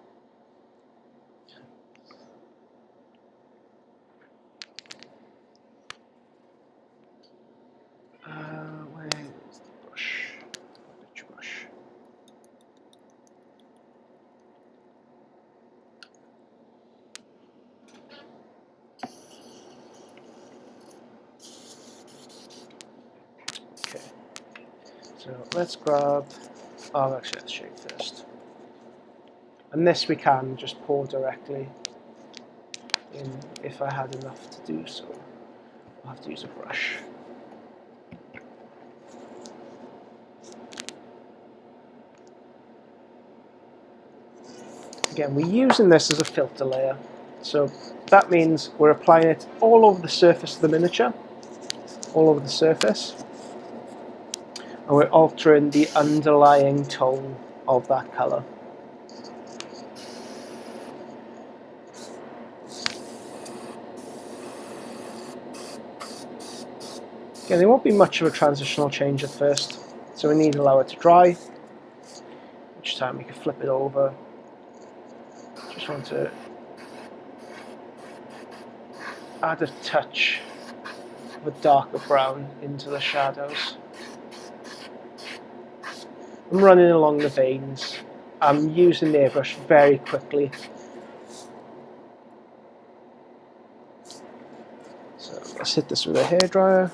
Where is the brush? Which brush? Okay. So let's grab. Oh, actually, let's shake first. And this we can just pour directly in if I had enough to do so. I'll have to use a brush. Again, we're using this as a filter layer. So that means we're applying it all over the surface of the miniature, all over the surface. And we're altering the underlying tone of that colour. Again, there won't be much of a transitional change at first, so we need to allow it to dry. Each time we can flip it over. Just want to add a touch of a darker brown into the shadows. I'm running along the veins. I'm using the airbrush very quickly. So let's hit this with a hairdryer.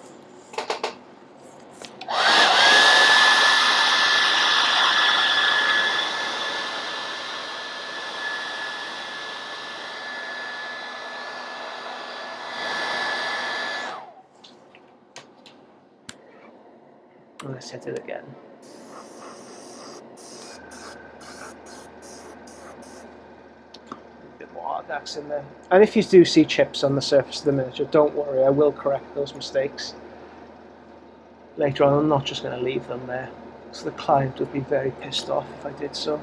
And let's hit it again. A bit more artworks in there. And if you do see chips on the surface of the miniature, don't worry, I will correct those mistakes. Later on, I'm not just going to leave them there. So the client would be very pissed off if I did so.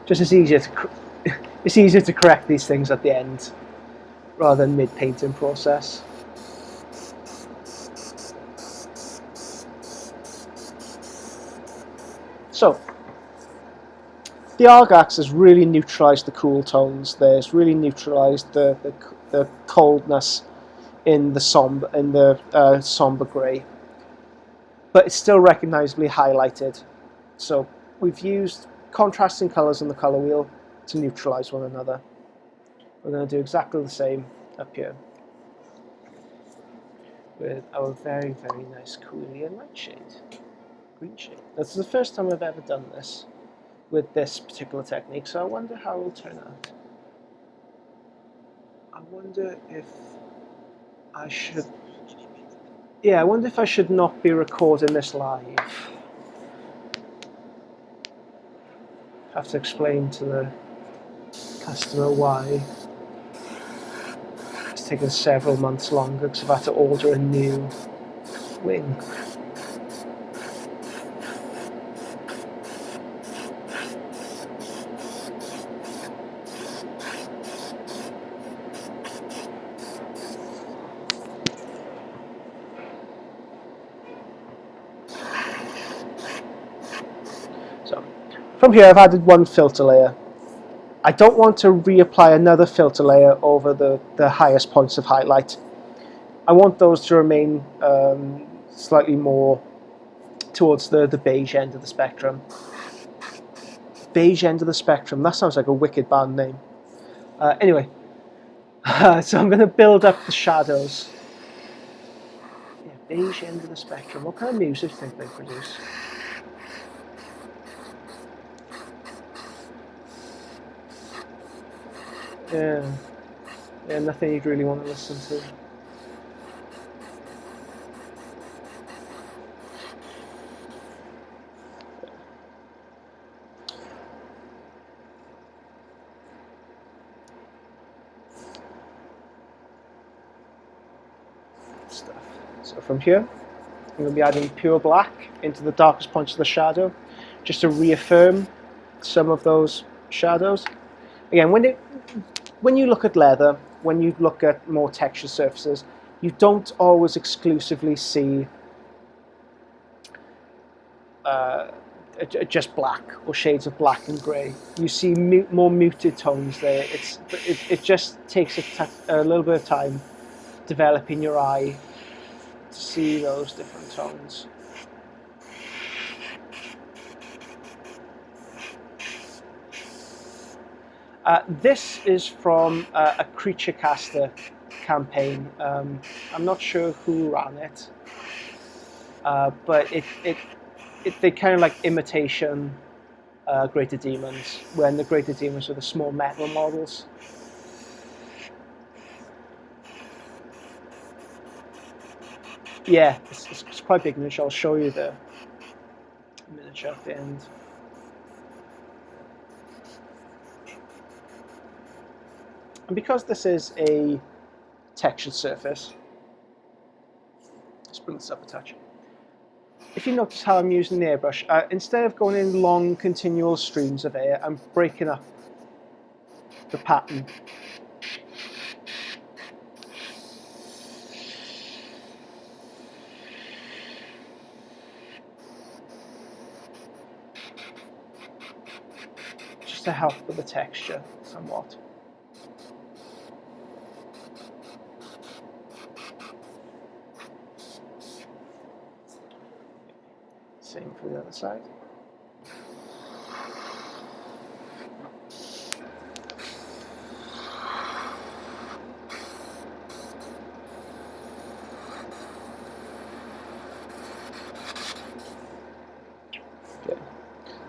Just it's easier to correct these things at the end rather than mid-painting process. So the Argax has really neutralised the cool tones there. It's really neutralised the coldness in the somber grey, but it's still recognisably highlighted. So we've used contrasting colours on the colour wheel to neutralise one another. We're going to do exactly the same up here with our very, very nice Coelian light shade, green shade. This is the first time I've ever done this with this particular technique, so I wonder how it will turn out. I wonder if I should... Yeah, I wonder if I should not be recording this live. Have to explain to the customer why it's taken several months longer because I've had to order a new wing. So, from here I've added one filter layer. I don't want to reapply another filter layer over the highest points of highlight. I want those to remain slightly more towards the beige end of the spectrum. Beige end of the spectrum, that sounds like a wicked band name. Anyway, so I'm going to build up the shadows. Yeah, beige end of the spectrum. What kind of music do you think they produce? Yeah, nothing you'd really want to listen to. Stuff. So from here, I'm going to be adding pure black into the darkest points of the shadow, just to reaffirm some of those shadows. Again, when you look at leather, when you look at more textured surfaces, you don't always exclusively see just black or shades of black and grey. You see more muted tones there. It just takes a little bit of time developing your eye to see those different tones. This is from a Creature Caster campaign. I'm not sure who ran it, but they kind of like imitation Greater Demons, when the Greater Demons were the small metal models. Yeah, it's quite big miniature. I'll show you the miniature at the end. And because this is a textured surface, let's bring this up a touch. If you notice how I'm using the airbrush, instead of going in long continual streams of air, I'm breaking up the pattern. Just to help with the texture somewhat. Same for the other side. Okay. And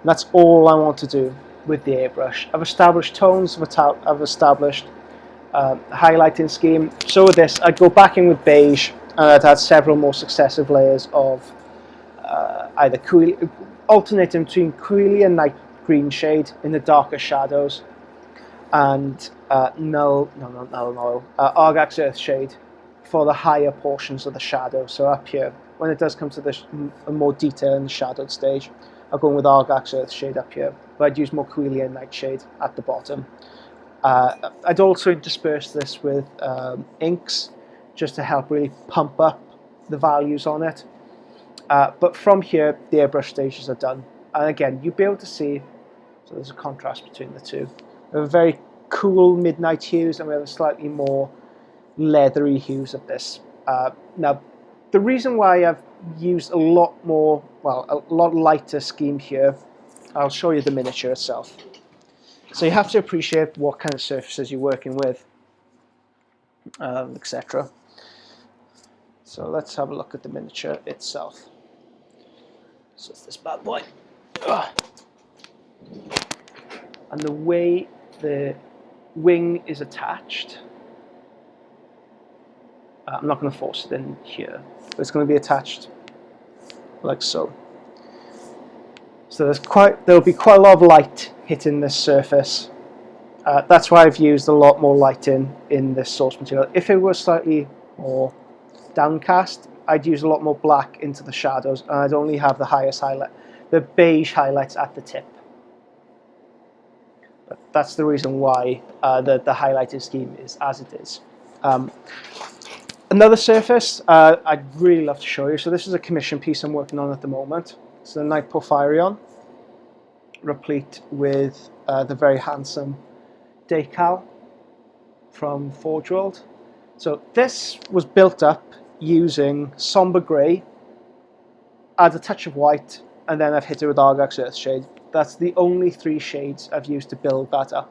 that's all I want to do with the airbrush. I've established tones, I've established highlighting scheme. So with this, I'd go back in with beige, and I'd add several more successive layers of either alternating between Coelia and Night Green shade in the darker shadows, and Argax Earth shade for the higher portions of the shadow. So up here, when it does come to the more detail in the shadowed stage, I'll go in with Argax Earth shade up here, but I'd use more Coelia and Nightshade at the bottom. I'd also intersperse this with inks, just to help really pump up the values on it. But from here, the airbrush stages are done. And again, you'll be able to see, so there's a contrast between the two. We have a very cool midnight hues, and we have a slightly more leathery hues of this. Now, the reason why I've used a lot lighter scheme here, I'll show you the miniature itself. So you have to appreciate what kind of surfaces you're working with, etc. So let's have a look at the miniature itself. So it's this bad boy. And the way the wing is attached, I'm not going to force it in here, but it's going to be attached like so. So there'll be quite a lot of light hitting this surface. That's why I've used a lot more light in this source material. If it was slightly more downcast, I'd use a lot more black into the shadows, and I'd only have the highest highlight, the beige highlights at the tip. But that's the reason why the highlighted scheme is as it is. Another surface I'd really love to show you. So this is a commission piece I'm working on at the moment. It's the Night Porphyrion, replete with the very handsome decal from Forge World. So this was built up using somber grey, add a touch of white, and then I've hit it with Argax Earth shade. That's the only 3 shades I've used to build that up.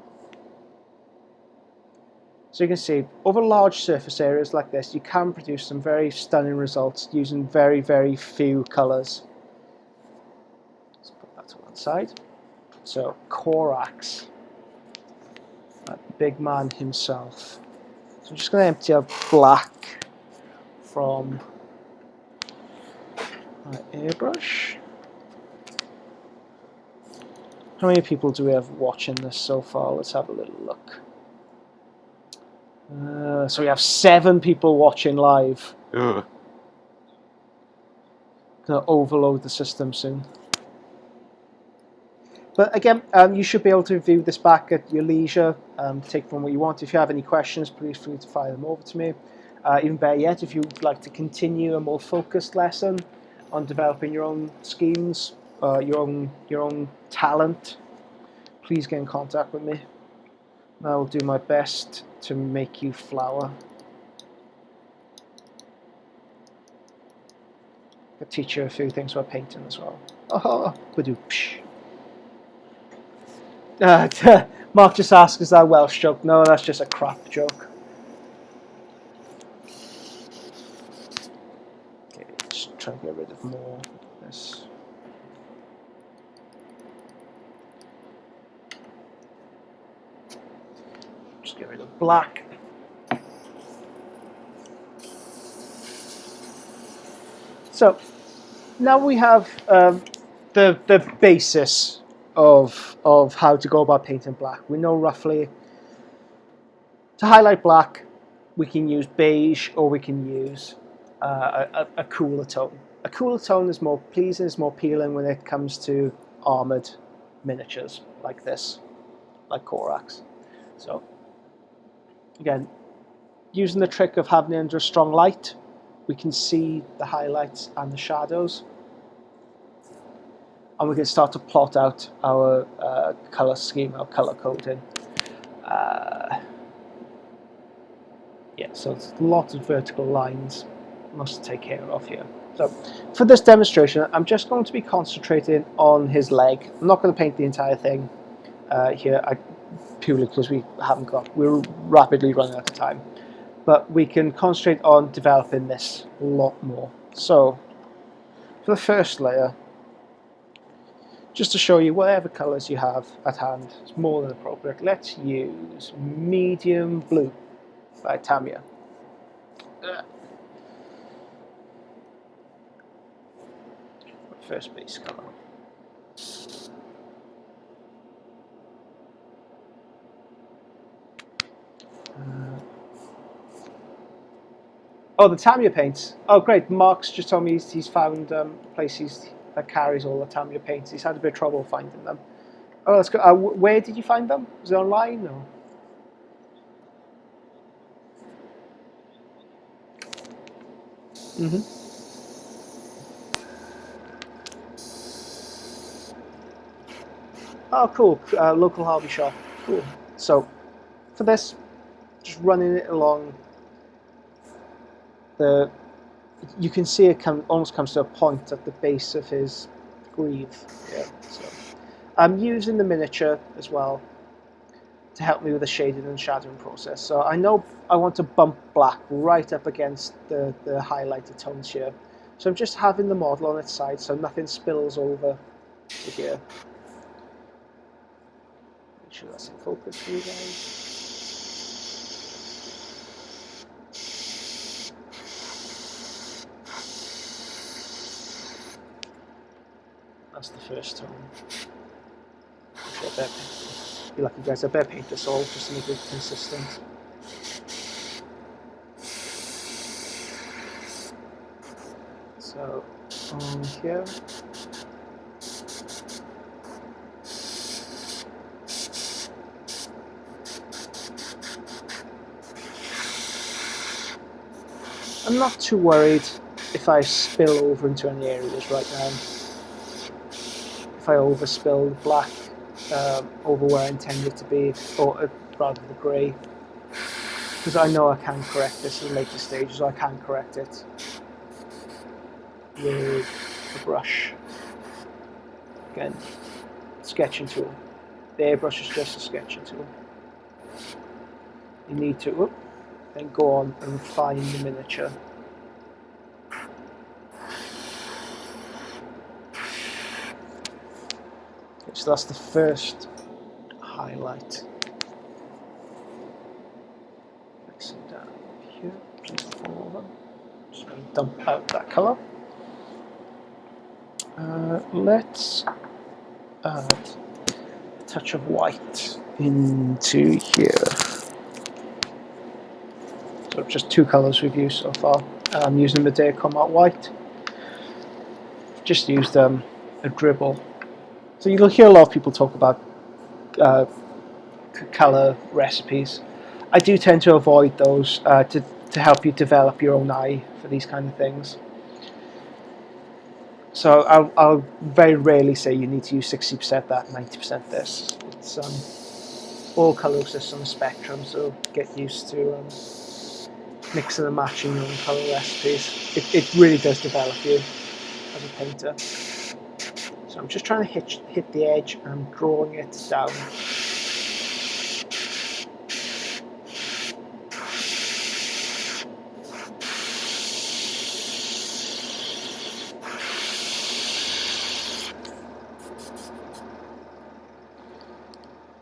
So you can see, over large surface areas like this, you can produce some very stunning results using very, very few colours. Let's put that to one side. So Korax, that big man himself. So I'm just going to empty out black from my airbrush. How many people do we have watching this so far? Let's have a little look. So we have 7 people watching live. Gonna overload the system soon. But again, you should be able to view this back at your leisure, take from what you want. If you have any questions, please feel free to fire them over to me. Even better yet, if you'd like to continue a more focused lesson on developing your own schemes, your own talent, please get in contact with me. I will do my best to make you flower. I could teach you a few things about painting as well. Oh, badoopsh. Mark just asked, is that a Welsh joke? No, that's just a crap joke. Okay, just try to get rid of more of this. Just get rid of black. So now we have the basis of how to go about painting black. We know roughly to highlight black, we can use beige or we can use a cooler tone. A cooler tone is more pleasing, is more appealing when it comes to armoured miniatures like this, like Korax. So again, using the trick of having it under a strong light, we can see the highlights and the shadows, and we can start to plot out our colour scheme, our colour coding. Yeah, so it's lots of vertical lines must take care of here. So for this demonstration, I'm just going to be concentrating on his leg. I'm not going to paint the entire thing here, purely because we're rapidly running out of time. But we can concentrate on developing this a lot more. So for the first layer, just to show you whatever colours you have at hand, it's more than appropriate. Let's use medium blue by Tamiya. First base colour. Oh, the Tamiya paints. Oh, great. Mark's just told me he's found places that carries all the Tamiya paints. He's had a bit of trouble finding them. Oh, that's good. Where did you find them? Was it online or? Oh, cool. Local hobby shop. Cool. So, for this, just running it along you can see it almost comes to a point at the base of his greave. Yeah. So, I'm using the miniature as well to help me with the shading and shadowing process. So I know I want to bump black right up against the highlighted tones here. So I'm just having the model on its side so nothing spills over to here. Make sure that's in focus for you guys. That's the first tone. Be lucky guys, I better paint this all just to make it consistent. So on here. I'm not too worried if I spill over into any areas right now. If I overspill the black over where I intend it to be, or rather the grey, because I know I can correct this in later stages. I can correct it with a brush. Again, sketching tool. The airbrush is just a sketching tool. You need to then go on and refine the miniature. So that's the first highlight. Mix it down here, just fall over. Just going to dump out that colour. Let's add a touch of white into here. So just two colours we've used so far. I'm using Medea Combat White. Just used a dribble. So you'll hear a lot of people talk about colour recipes. I do tend to avoid those to help you develop your own eye for these kind of things. So I'll very rarely say you need to use 60% that, 90% this. It's all colour exists on the spectrum, so get used to mixing and matching your own colour recipes. It really does develop you as a painter. So I'm just trying to hit the edge and drawing it down.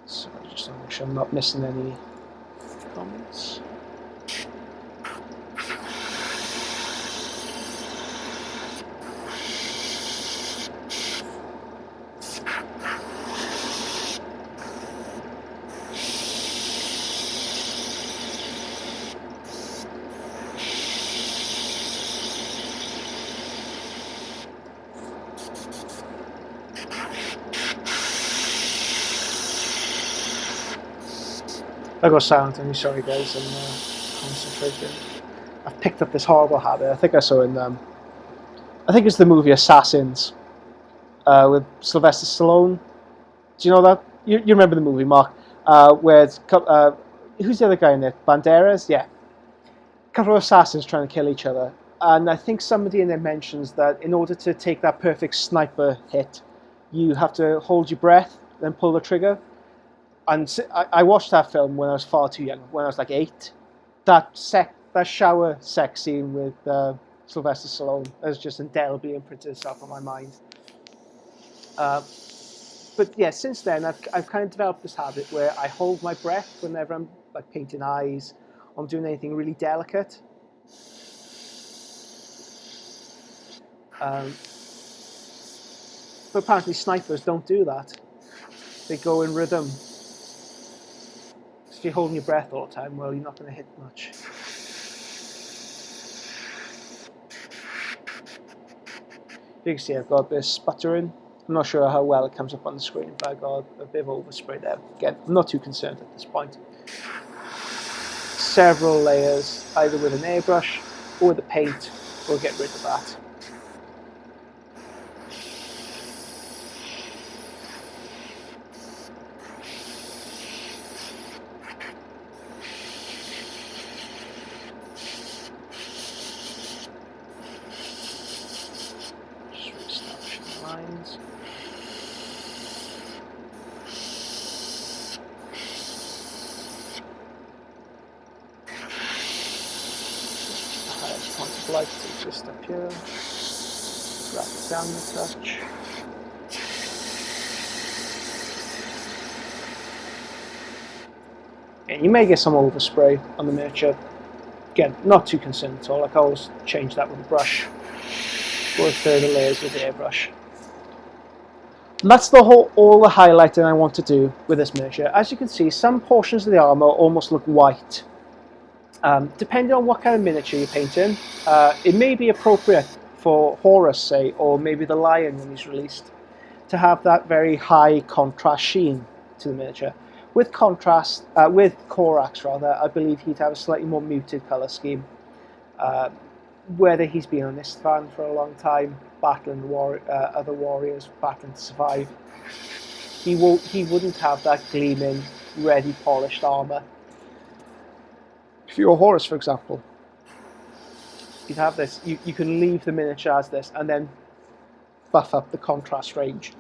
So just to make sure I'm not missing any comments. I got silent on you, sorry guys, I'm concentrating. I've picked up this horrible habit. I think I saw in I think it's the movie Assassins with Sylvester Stallone. Do you know that? You remember the movie, Mark? Where it's, who's the other guy in it? Banderas? Yeah. A couple of assassins trying to kill each other. And I think somebody in there mentions that in order to take that perfect sniper hit, you have to hold your breath, then pull the trigger. And I watched that film when I was far too young, when I was like 8. That shower sex scene with Sylvester Stallone has just indelibly imprinted itself on my mind. But yeah, since then I've kind of developed this habit where I hold my breath whenever I'm like painting eyes, or I'm doing anything really delicate. But apparently snipers don't do that. They go in rhythm. If you're holding your breath all the time, well, you're not going to hit much. You can see I've got a bit of sputtering. I'm not sure how well it comes up on the screen, but I got a bit of overspray there. Again, I'm not too concerned at this point. Several layers, either with an airbrush or with the paint, will get rid of that. Lines. The highest point of light is just up here. Wrap it down a touch. And you may get some overspray on the miniature. Again, not too concerned at all. I can always change that with a brush. Go further layers with the airbrush. And that's all the highlighting I want to do with this miniature. As you can see, some portions of the armour almost look white. Depending on what kind of miniature you're painting, it may be appropriate for Horus, say, or maybe the Lion when he's released, to have that very high contrast sheen to the miniature. With Korax rather, I believe he'd have a slightly more muted colour scheme. Whether he's been on Istvan for a long time, battling other warriors, battling to survive, he wouldn't have that gleaming, ready, polished armour. If you're a Horus, for example, you'd have this. You can leave the miniature as this, and then buff up the contrast range.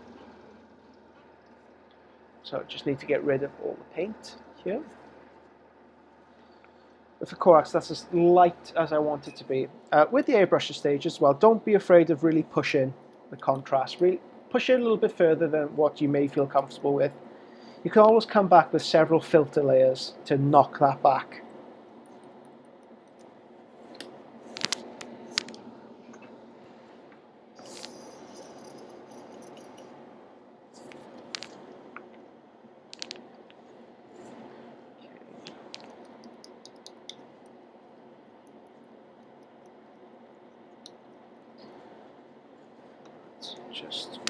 So just need to get rid of all the paint here. But for Korax, that's as light as I want it to be. With the airbrushing stage as well, don't be afraid of really pushing the contrast. Really push it a little bit further than what you may feel comfortable with. You can always come back with several filter layers to knock that back. Just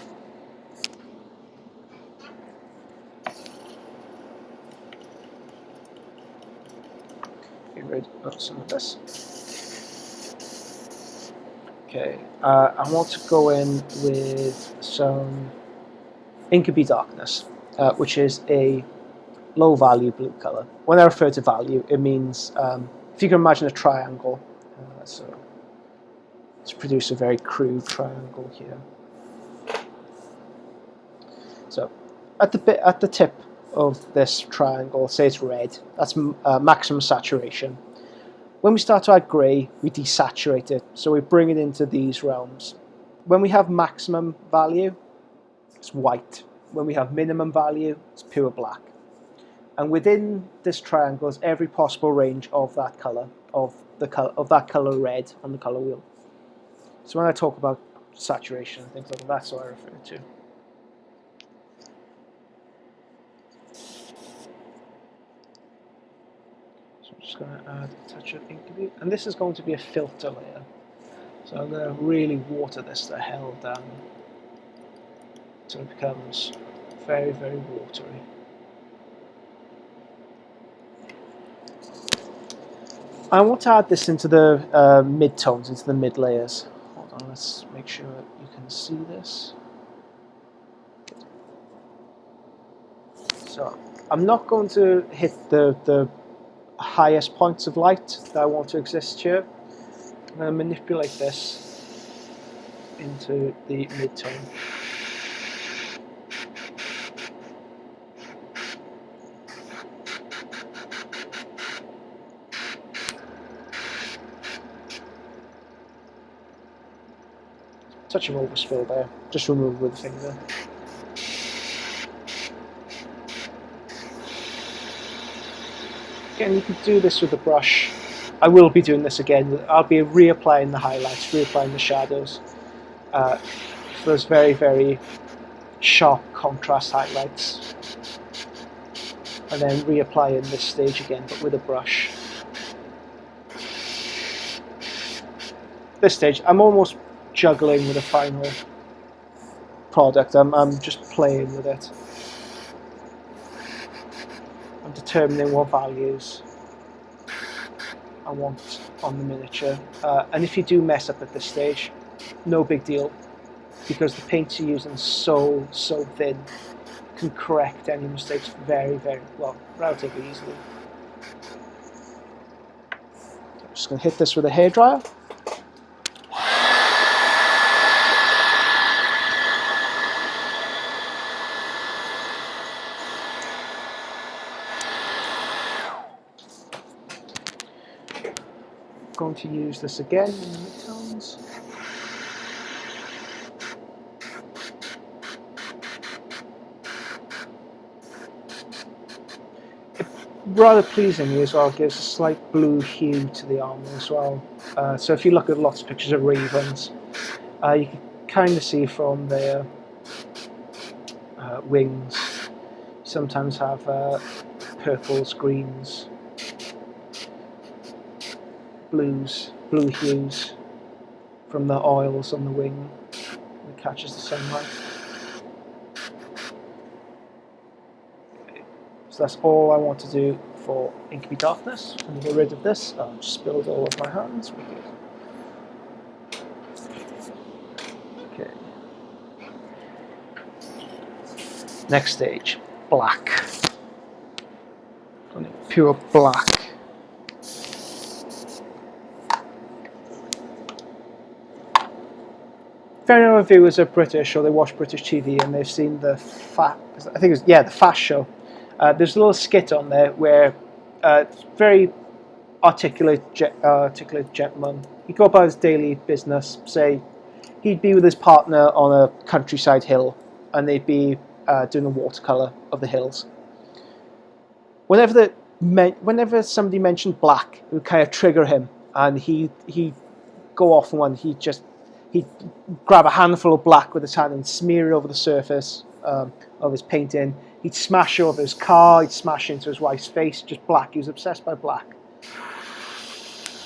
get rid of some of this. Okay, I want to go in with some Incubi Darkness, which is a low value blue color. When I refer to value, it means if you can imagine a triangle, so let's produce a very crude triangle here. So at the tip of this triangle, say it's red, that's maximum saturation. When we start to add grey, we desaturate it, so we bring it into these realms. When we have maximum value, it's white. When we have minimum value, it's pure black. And within this triangle is every possible range of that colour, of that colour red on the colour wheel. So when I talk about saturation and things like that, that's what I refer to. So I'm just going to add a touch of Incubi, and this is going to be a filter layer. So I'm going to really water this the hell down until it becomes very, very watery. I want to add this into the mid-tones, into the mid-layers. Hold on, let's make sure you can see this. So I'm not going to hit the highest points of light that I want to exist here. I'm going to manipulate this into the mid-tone. Touch of overspill there, just remove with the finger. Again, you can do this with a brush. I will be doing this again. I'll be reapplying the highlights, reapplying the shadows for those very, very sharp contrast highlights. And then reapplying this stage again, but with a brush. This stage, I'm almost juggling with the final product. I'm just playing with it. I'm determining what values I want on the miniature. And if you do mess up at this stage, no big deal, because the paints you're using is so thin, you can correct any mistakes very, very well, relatively easily. I'm just going to hit this with a hairdryer. Going to use this again in the midtones. Rather pleasingly as well, gives a slight blue hue to the armour as well. So if you look at lots of pictures of ravens, you can kind of see from their wings, sometimes have purples, greens, blue hues from the oils on the wing that catches the sunlight. Okay. So that's all I want to do for Incubi Darkness. I'm going to get rid of this. I've spilled all of my hands. Okay. Next stage, black. Pure black. If any of our viewers are British or they watch British TV and they've seen the the Fast Show, there's a little skit on there where very articulate gentleman. He'd go about his daily business. Say he'd be with his partner on a countryside hill, and they'd be doing a watercolor of the hills. Whenever somebody mentioned black, it would kind of trigger him, and he'd go off on one. He'd grab a handful of black with his hand and smear it over the surface of his painting. He'd smash over his car. He'd smash into his wife's face. Just black. He was obsessed by black.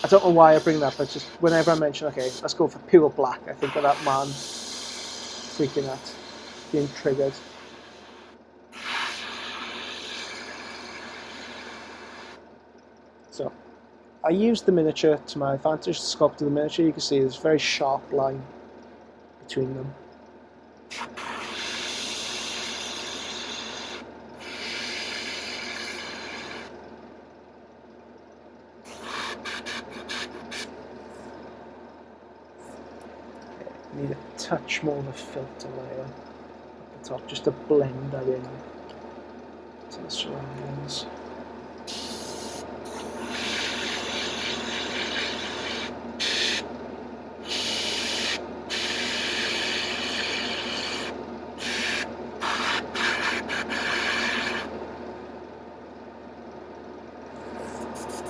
I don't know why I bring that, but just whenever I mention, okay, let's go for pure black, I think of that man freaking out, being triggered. So I used the miniature to my advantage, the sculpt of the miniature. You can see there's a very sharp line between them. Need a touch more of a filter layer at the top, just to blend that in to the surroundings.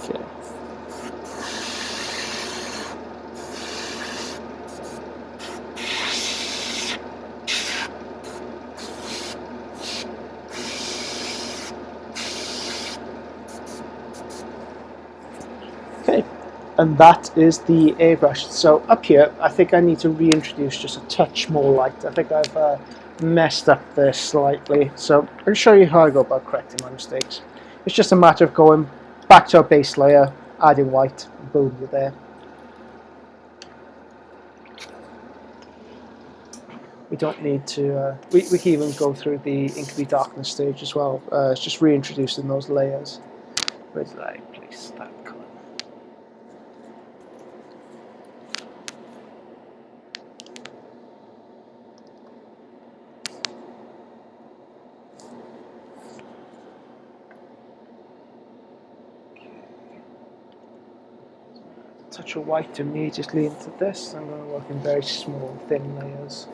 Okay. Okay, and that is the airbrush. So up here, I think I need to reintroduce just a touch more light. I think I've messed up this slightly. So I'll show you how I go about correcting my mistakes. It's just a matter of going back to our base layer, adding white, and boom, you're there. We don't need to, we can even go through the inky darkness stage as well. It's just reintroducing those layers. Where did I place that colour? Touch of white immediately into this. I'm going to work in very small, thin layers.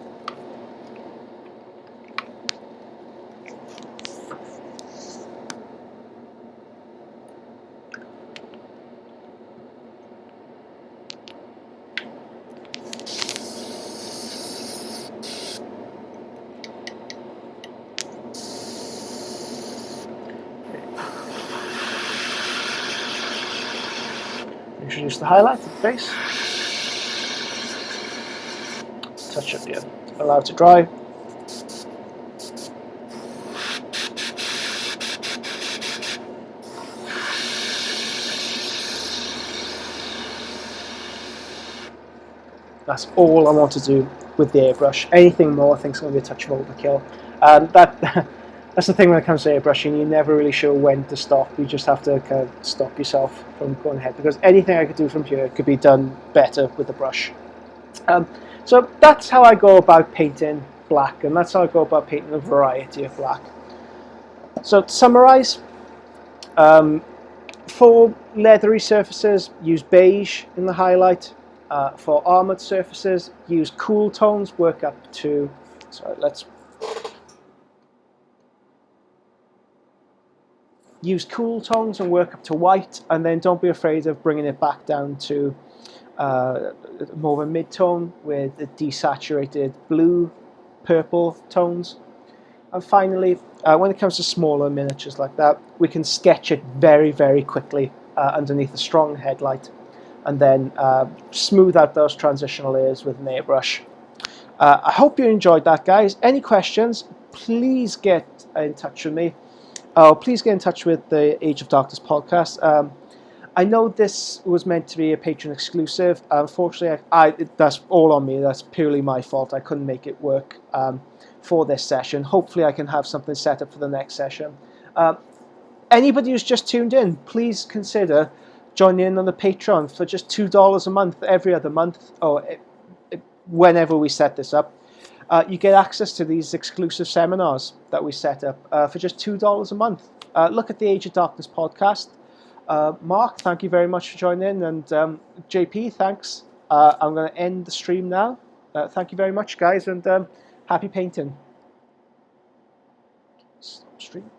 Introduce the highlight at the base. Touch up the end. Allow it to dry. That's all I want to do with the airbrush. Anything more, I think, is going to be a touch of overkill. That's the thing when it comes to airbrushing. You're never really sure when to stop. You just have to kind of stop yourself from going ahead, because anything I could do from here could be done better with the brush. So that's how I go about painting black, and that's how I go about painting a variety of black. So to summarize, for leathery surfaces, use beige in the highlight. For armored surfaces, use cool tones, work up to, use cool tones and work up to white, and then don't be afraid of bringing it back down to more of a mid-tone with the desaturated blue, purple tones. And finally, when it comes to smaller miniatures like that, we can sketch it very, very quickly underneath a strong headlight, and then smooth out those transitional layers with an airbrush. I hope you enjoyed that, guys. Any questions, please get in touch with me. Please get in touch with the Age of Darkness podcast. I know this was meant to be a Patreon exclusive. Unfortunately, that's all on me. That's purely my fault. I couldn't make it work for this session. Hopefully I can have something set up for the next session. Anybody who's just tuned in, please consider joining in on the Patreon for just $2 a month, every other month, or whenever we set this up. You get access to these exclusive seminars that we set up for just $2 a month. Look at the Age of Darkness podcast. Mark, thank you very much for joining in, and JP, thanks. I'm going to end the stream now. Thank you very much, guys, and happy painting. Stop stream.